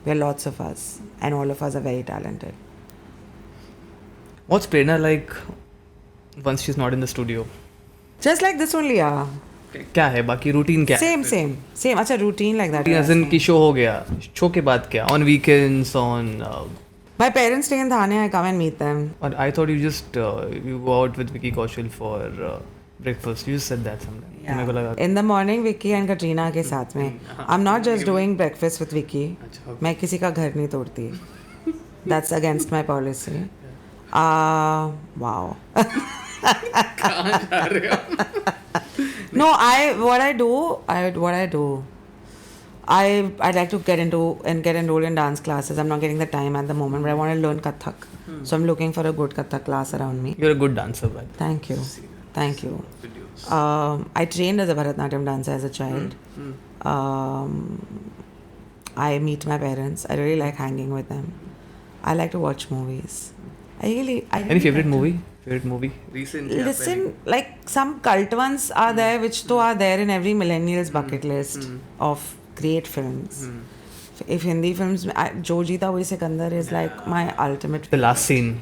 There are lots of us and all of us are very talented. What's Prerna like once she's not in the studio? Just like this only, yeah. क्या है बाकी routine क्या है? Same. अच्छा, routine like that. As in कि show हो गया, show के बाद क्या? On weekends, on My parents stay in Thane. I come and meet them. or I thought you just you go out with Vicky Kaushal for breakfast. You just said that sometime. मेरे को लगा In the morning, Vicky and Katrina के साथ में. I'm not just doing breakfast with Vicky. अच्छा, okay. मैं किसी का घर नहीं तोड़ती. That's against my policy. Wow. No, what I do. I'd like to get enrolled in dance classes. I'm not getting the time at the moment, but I want to learn Kathak. So I'm looking for a good Kathak class around me. You're a good dancer, but Thank you. I trained as a Bharatanatyam dancer as a child. I meet my parents. I really like hanging with them. I like to watch movies. any favorite movie? Recent. Listen, like some cult ones are there, which though are there in every millennial's bucket list of great films. If Hindi films, Jo Jeeta Wohi Sikandar is like my ultimate. The last scene.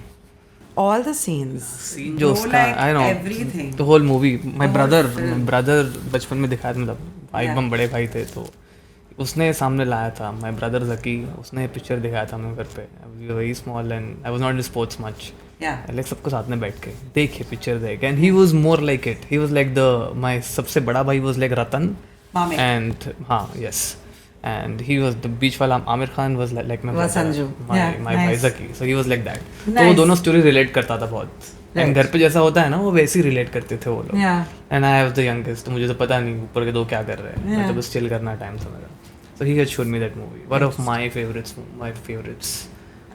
All the scenes. Scene जो No, उसका, like I know. everything. The whole movie. My The whole brother film. बचपन में दिखाया था, मतलब भाई Yeah. हम बड़े भाई थे तो उसने सामने लाया था. My brother Zaki, उसने पिक्चर दिखाया था हमें घर पे. I was very small and I was not into sports much. Yeah. Like सबको साथ में बैठ के देखे पिक्चर देख, and he was more like it. He was like my सबसे बड़ा भाई was like Ratan. Mame. And yes. And he was the beach wala Amir Khan was like my Was brother, Sanju. my Yeah, my nice. भाई Zaki. So he was like that. तो वो Nice. दोनों story relate करता था बहुत. Right. And घर पे जैसा होता है ना वो वैसे ही रिलेट करते थे वो लोग. Yeah. And I was the youngest, तो मुझे तो पता नहीं ऊपर के दो क्या कर रहे हैं. Yeah. मैं तो बस चिल करना टाइम था मेरा. So he had shown me that movie. One of my favorites.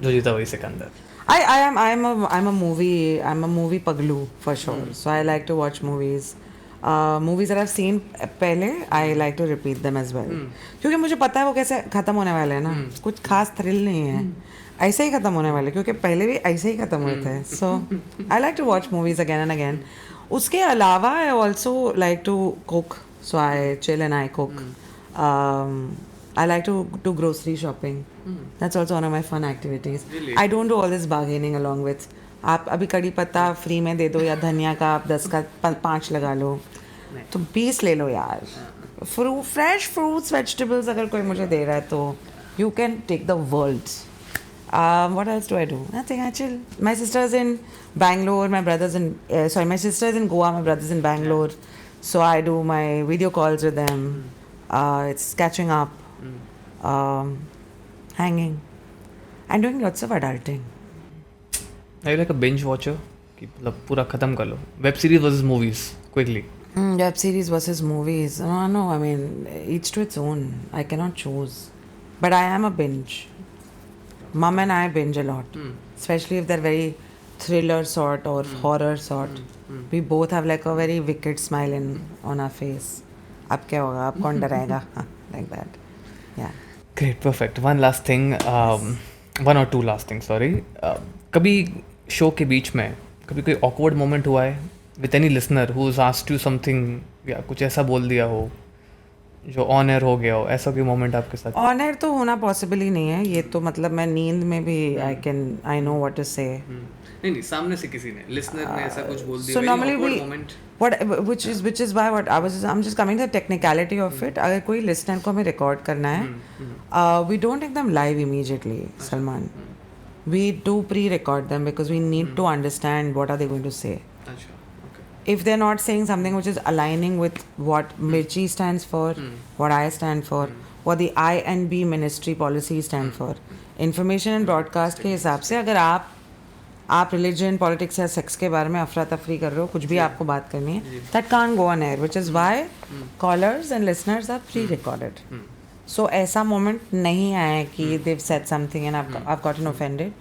जो जीता वही Sikandar. I'm a movie paglu for sure. So I like to watch movies. movies that I've seen पहले I like to repeat them as well. क्योंकि मुझे पता है वो कैसे ख़त्म होने वाले हैं ना, कुछ खास थ्रिल नहीं है, ऐसे ही ख़त्म होने वाले, क्योंकि पहले भी ऐसे ही ख़त्म हुए थे. So I like to watch movies again and again. उसके अलावा I also like to cook, so I chill and I cook. I like to do grocery shopping. That's also one of my fun activities. Really? I don't do all this bargaining along with. आप अभी कड़ी पत्ता free में दे दो या धनिया का आप 10 का 5 लगा लो, तो 20 ले लो यार. फ्रेश फ्रूट्स वेजिटेबल्स अगर कोई मुझे दे रहा है तो you can take the world. What else do I do? Nothing. I chill. My sister's in Bangalore. My brother's in my sister's in Goa. My brother's in Bangalore. So I do my video calls with them. It's catching up, hanging, and doing lots of adulting. Are you like a binge watcher? कि मतलब पूरा खत्म कर लो. Web series versus movies quickly. Web series versus movies. No, I mean, each to its own. I cannot choose. But I am a binge. Mum and I binge a lot. Especially if they're very thriller sort or horror sort. We both have like a very wicked smile on our face. अब क्या होगा? अब कौन डराएगा? Like that. Yeah. Great, perfect. One last thing. One or two last things, sorry. कभी show के बीच में कभी कोई awkward moment हुआ है with any listener who's asked you something या कुछ ऐसा बोल दिया हो जो ऑन एयर हो गया हो, ऐसा कोई मोमेंट आपके साथ? ऑन एयर तो होना पॉसिबल ही नहीं है. ये तो मतलब मैं नींद में भी आई नो व्हाट टू से. नहीं, सामने से किसी ने लिसनर ने ऐसा कुछ बोल दिया. So normally which is why I'm just coming to the technicality of it. अगर कोई listener को हमें record करना है, we don't take them live immediately, Salman. We do pre-record them because we need to understand what are they going to say. अच्छा, okay. If they're not saying something which is aligning with what Mirchi stands for, what I stand for, what the I&B ministry policy stand for, information and broadcast के हिसाब से अगर आप religion politics या sex के बारे में अफरा तफरी कर रहे हो, कुछ भी आपको बात करनी है, that can't go on air, which is why callers and listeners are pre recorded. So ऐसा मोमेंट नहीं आया है कि Dev said something and I gotten offended.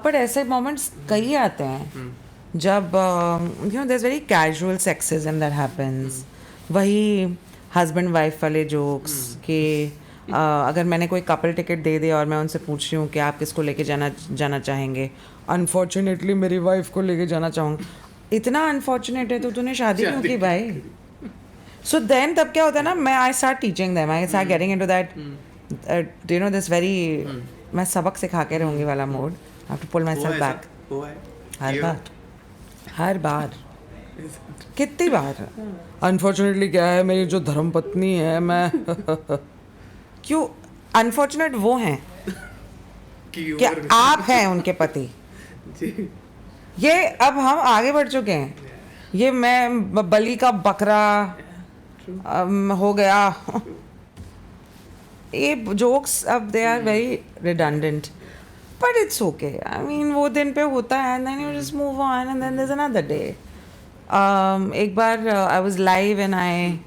But ऐसे मोमेंट्स कई आते हैं जब you know there is very casual sexism that happens. वही हस्बैंड वाइफ वाले जोक्स कि अगर मैंने कोई कपल टिकट दे दिया और मैं उनसे पूछ रही हूँ कि आप किसको लेके जाना चाहेंगे, अनफॉर्चुनेटली मेरी वाइफ को लेके जाना चाहूँगी. इतना अनफॉर्चुनेट है तो तूने शादी क्यों की भाई? सो देन तब क्या होता है ना, मैं I start teaching them, I start getting into that you know this very मैं सबक सिखा के रहूँगी वाला mode. I have to pull myself back. हर बार कितनी बार अनफॉर्चुनेटली क्या है, मेरी जो धर्म पत्नी है, मैं क्यों अनफॉर्चुनेट वो हैं क्या आप हैं उनके पति? ये अब हम आगे बढ़ चुके हैं. ये मैं बलि का बकरा हो गया. ये जोक्स अब they are very redundant, but it's okay. I mean वो दिन पे होता है and then you just move on and then there is another day. एक बार I was live and I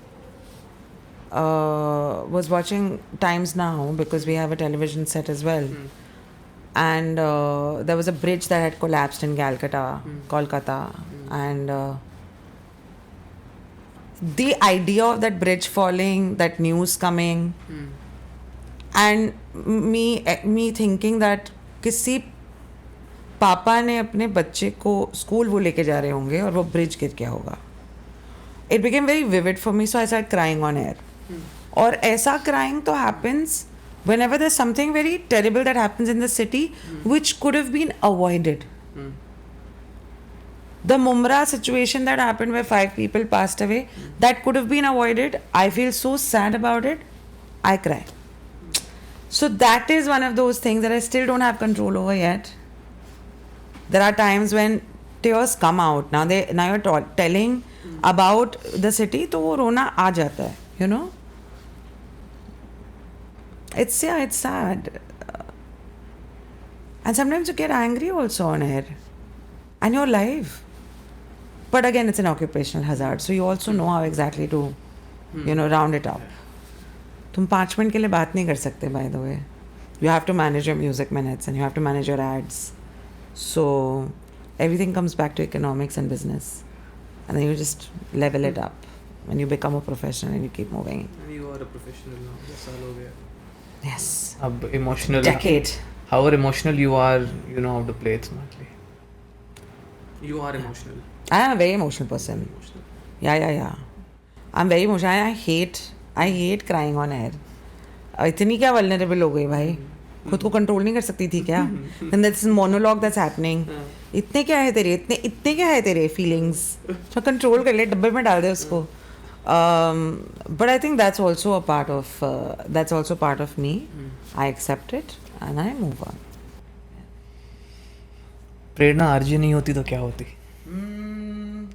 was watching Times Now because we have a television set as well. And there was a bridge that had collapsed in Kolkata. And the idea of that bridge falling, that news coming, and me thinking that किसी पापा ने अपने बच्चे को school वो लेके जा रहे होंगे और वो ब्रिज गिर गया होगा. It became very vivid for me, so I started crying on air. और ऐसा crying तो happens whenever there's something very terrible that happens in the city which could have been avoided. The Mumra situation that happened where 5 people passed away, that could have been avoided. I feel so sad about it. I cry. So that is one of those things that I still don't have control over yet. There are times when tears come out. Now you're telling about the city, तो वो रोना आ जाता है, you know. It's sad. And sometimes you get angry also on air. And you're live. But again, it's an occupational hazard. So you also know how exactly to, you know, round it up. तुम 5 minute के लिए बात नहीं कर सकते, by the way. You have to manage your music minutes and you have to manage your ads. So everything comes back to economics and business. and then you just level it up when you become a professional and you keep moving. And you are a professional now. 10 साल हो गया. Yes. अब emotional. Decade. However emotional you are, you know how to play it smartly. You are emotional. I am a very emotional person. Emotional. Yeah. I'm very emotional. I hate crying on air. इतनी क्या vulnerable हो गई भाई. खुद को control नहीं कर सकती थी क्या? And that's a monologue that's happening. इतने क्या है तेरे, इतने क्या है तेरे feelings. तो कंट्रोल कर ले, डब्बे में डाल दे उसको. But I think that's also a part of me. I accept it and I move on. Prerna RJ नहीं होती तो क्या होती?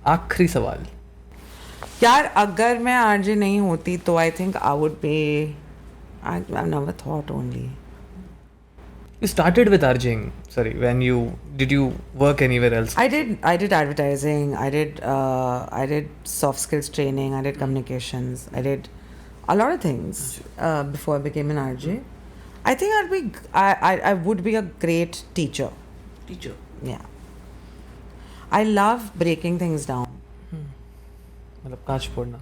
आखिरी सवाल. यार अगर मैं आरजे नहीं होती तो I think I would be. I've never thought only. You started with RJing. Sorry, did you work anywhere else? I did advertising. I did soft skills training. I did communications. I did a lot of things before I became an RJ. I think I would be a great teacher. Teacher. Yeah. I love breaking things down. मतलब कांच फोड़ना.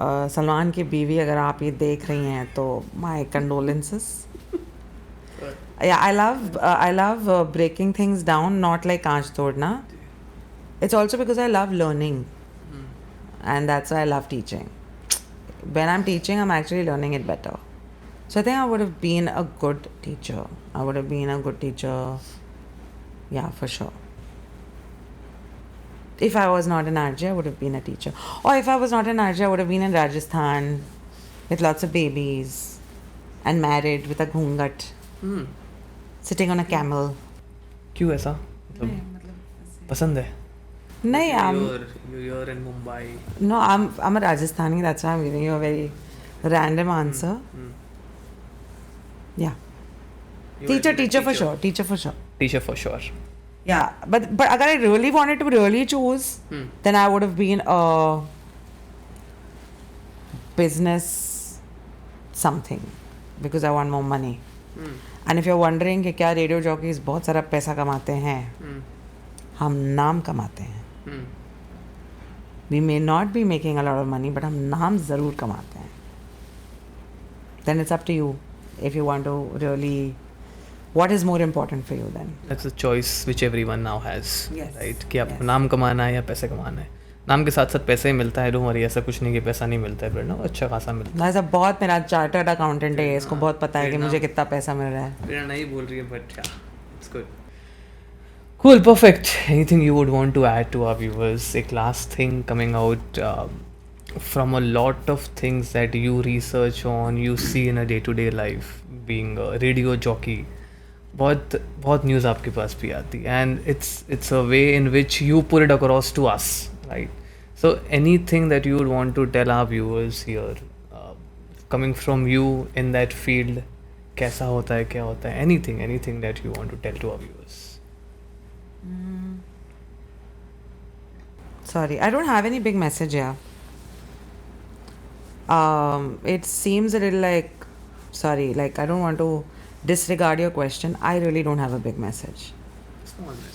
सलमान की बीवी अगर आप ये देख रही हैं तो my condolences. Yeah, I love breaking things down, not like कांच तोड़ना. It's also because I love learning, and that's why I love teaching. When I'm teaching, I'm actually learning it better. So I think I would have been a good teacher. Yeah, for sure. If I was not an RJ, I would have been a teacher. Or if I was not an RJ, I would have been in Rajasthan with lots of babies and married with a ghungat, sitting on a camel. क्यों ऐसा? मतलब पसंद है? No, You're in Mumbai. No, I'm a Rajasthani. That's why I'm giving you a very random answer. Yeah. Teacher for sure. Teacher for sure. Yeah, but अगर I really wanted to really choose, then I would have been a business something because I want more money. And if you're wondering कि क्या radio jockeys बहुत सारा पैसा कमाते हैं, हम नाम कमाते हैं. We may not be making a lot of money, but हम नाम ज़रूर कमाते हैं. Then it's up to you if you want to really. What is more important for you then? That's a choice which everyone now has. Yes. Right? कि आपको नाम कमाना है या पैसे कमाना है. नाम के साथ साथ पैसे ही मिलता है. डोंट वरी, ऐसा कुछ नहीं कि पैसा नहीं मिलता है. प्रेरणा अच्छा खासा मिलता है. ऐसा बहुत, मेरा चार्टर्ड अकाउंटेंट है, इसको बहुत पता है कि मुझे कितना पैसा मिल रहा है. प्रेरणा नहीं बोल रही है, but yeah, it's good. Cool, perfect. Anything you would want to add to our viewers? एक last thing coming out from a lot of things that you research on, you see in a day-to-day life, being a radio jockey. बहुत news आपके पास भी आती है, and it's a way in which you put it across to us, right? So anything that you would want to tell our viewers here, coming from you in that field, कैसा होता है, क्या होता है, anything that you want to tell to our viewers? Sorry, I don't have any big message here. It seems a little like, sorry, like I don't want to disregard your question. I really don't have a big message.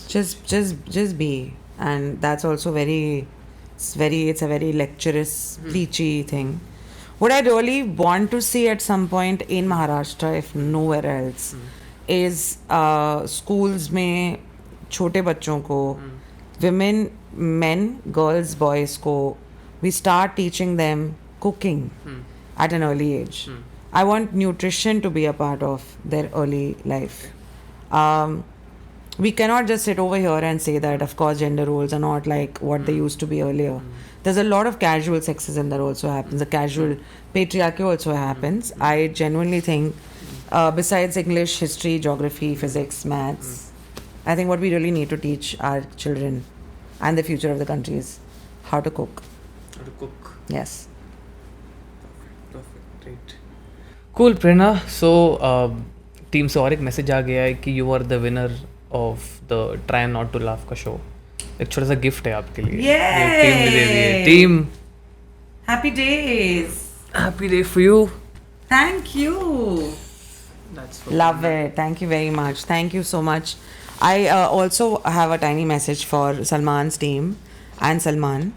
Just be, and that's also it's a very lecturous, preachy thing. What I really want to see at some point in Maharashtra, if nowhere else, is schools में छोटे बच्चों को, women, men, girls, boys को, we start teaching them cooking at an early age. I want nutrition to be a part of their early life. We cannot just sit over here and say that, of course, gender roles are not like what they used to be earlier. There's a lot of casual sexism that also happens. The casual patriarchy also happens. I genuinely think, besides English, history, geography, physics, maths, I think what we really need to teach our children and the future of the country is how to cook. How to cook. Yes. Perfect. Great. Cool, Prerna. So, team से और एक message आ गया है कि you are the winner of the try not to laugh का show. एक छोटा सा गिफ्ट है आपके लिए. ये टीम ने दे दी है. Team, Happy days. Happy day for you. Thank you. Love it. Thank you very much. Thank you so much. I also have a tiny message for Salman's team and Salman.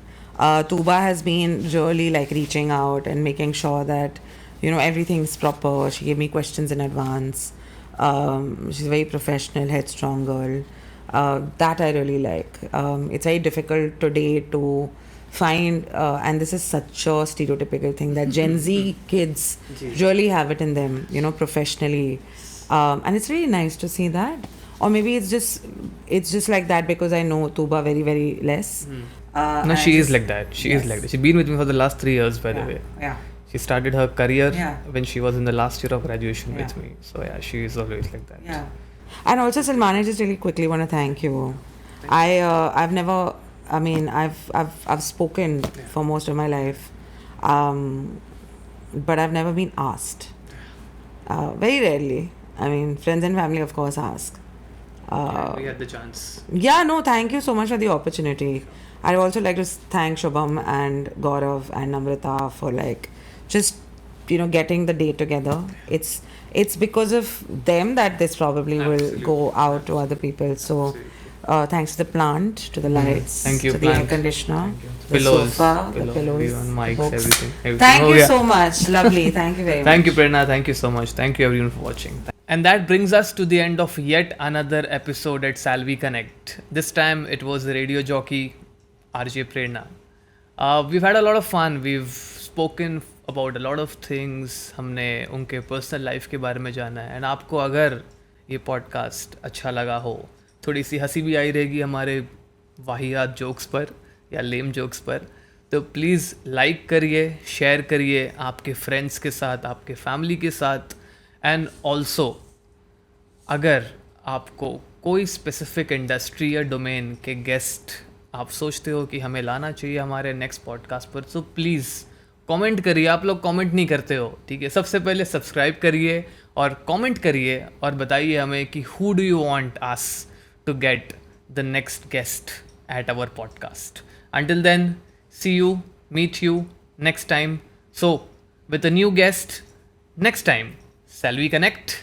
Tuba has been really like reaching out and making sure that everything's proper. She gave me questions in advance. She's a very professional, headstrong girl. That I really like. It's very difficult today to find, and this is such a stereotypical thing that Gen Z kids really have it in them, professionally, and it's really nice to see that. Or maybe it's just like that because I know Tuba very very less. No, and she is she's- like that. She is Yes. like that. She's been with me for the last 3 years, by the Yeah, way. yeah. She started her career Yeah. when she was in the last year of graduation with Yeah. me. So yeah, she is always like that. Yeah. And also, Salman, I just really quickly want to thank you. I've never. I mean, I've spoken for most of my life, but I've never been asked. Very rarely. I mean, friends and family, of course, ask. we had the chance. Yeah, no, thank you so much for the opportunity. I'd also like to thank Shubham and Gaurav and Namrata for like just getting the day together. It's because of them that this probably Absolutely. will go out to other people. So thanks to the plant, to the lights, Thank you, to the air plant. conditioner, the Pillows, sofa, the pillow, pillows, everyone, the mics, books. everything. Thank Oh, you yeah. so much. Lovely. Thank you very much. Thank you, Prerna. Thank you so much. Thank you, everyone, for watching. And that brings us to the end of yet another episode at Salvi Connect. This time it was the radio jockey RJ Prerna. We've had a lot of fun. We've spoken about a lot of things. हमने उनके personal life के बारे में जाना है. And आपको अगर ये पॉडकास्ट अच्छा लगा हो, थोड़ी सी हंसी भी आई रहेगी हमारे वाहियात जोक्स पर या लेम जोक्स पर, तो प्लीज़ लाइक करिए, शेयर करिए आपके फ्रेंड्स के साथ, आपके फैमिली के साथ. एंड ऑल्सो अगर आपको कोई स्पेसिफिक इंडस्ट्री या डोमेन के गेस्ट आप सोचते हो कि हमें लाना चाहिए हमारे नेक्स्ट पॉडकास्ट पर, तो प्लीज़ कमेंट करिए. आप लोग कमेंट नहीं करते हो, ठीक है? सबसे पहले सब्सक्राइब करिए और कमेंट करिए और बताइए हमें कि who do you want us to get the next guest at our podcast. Until then, see you, meet you next time. So, with a new guest next time, shall we connect?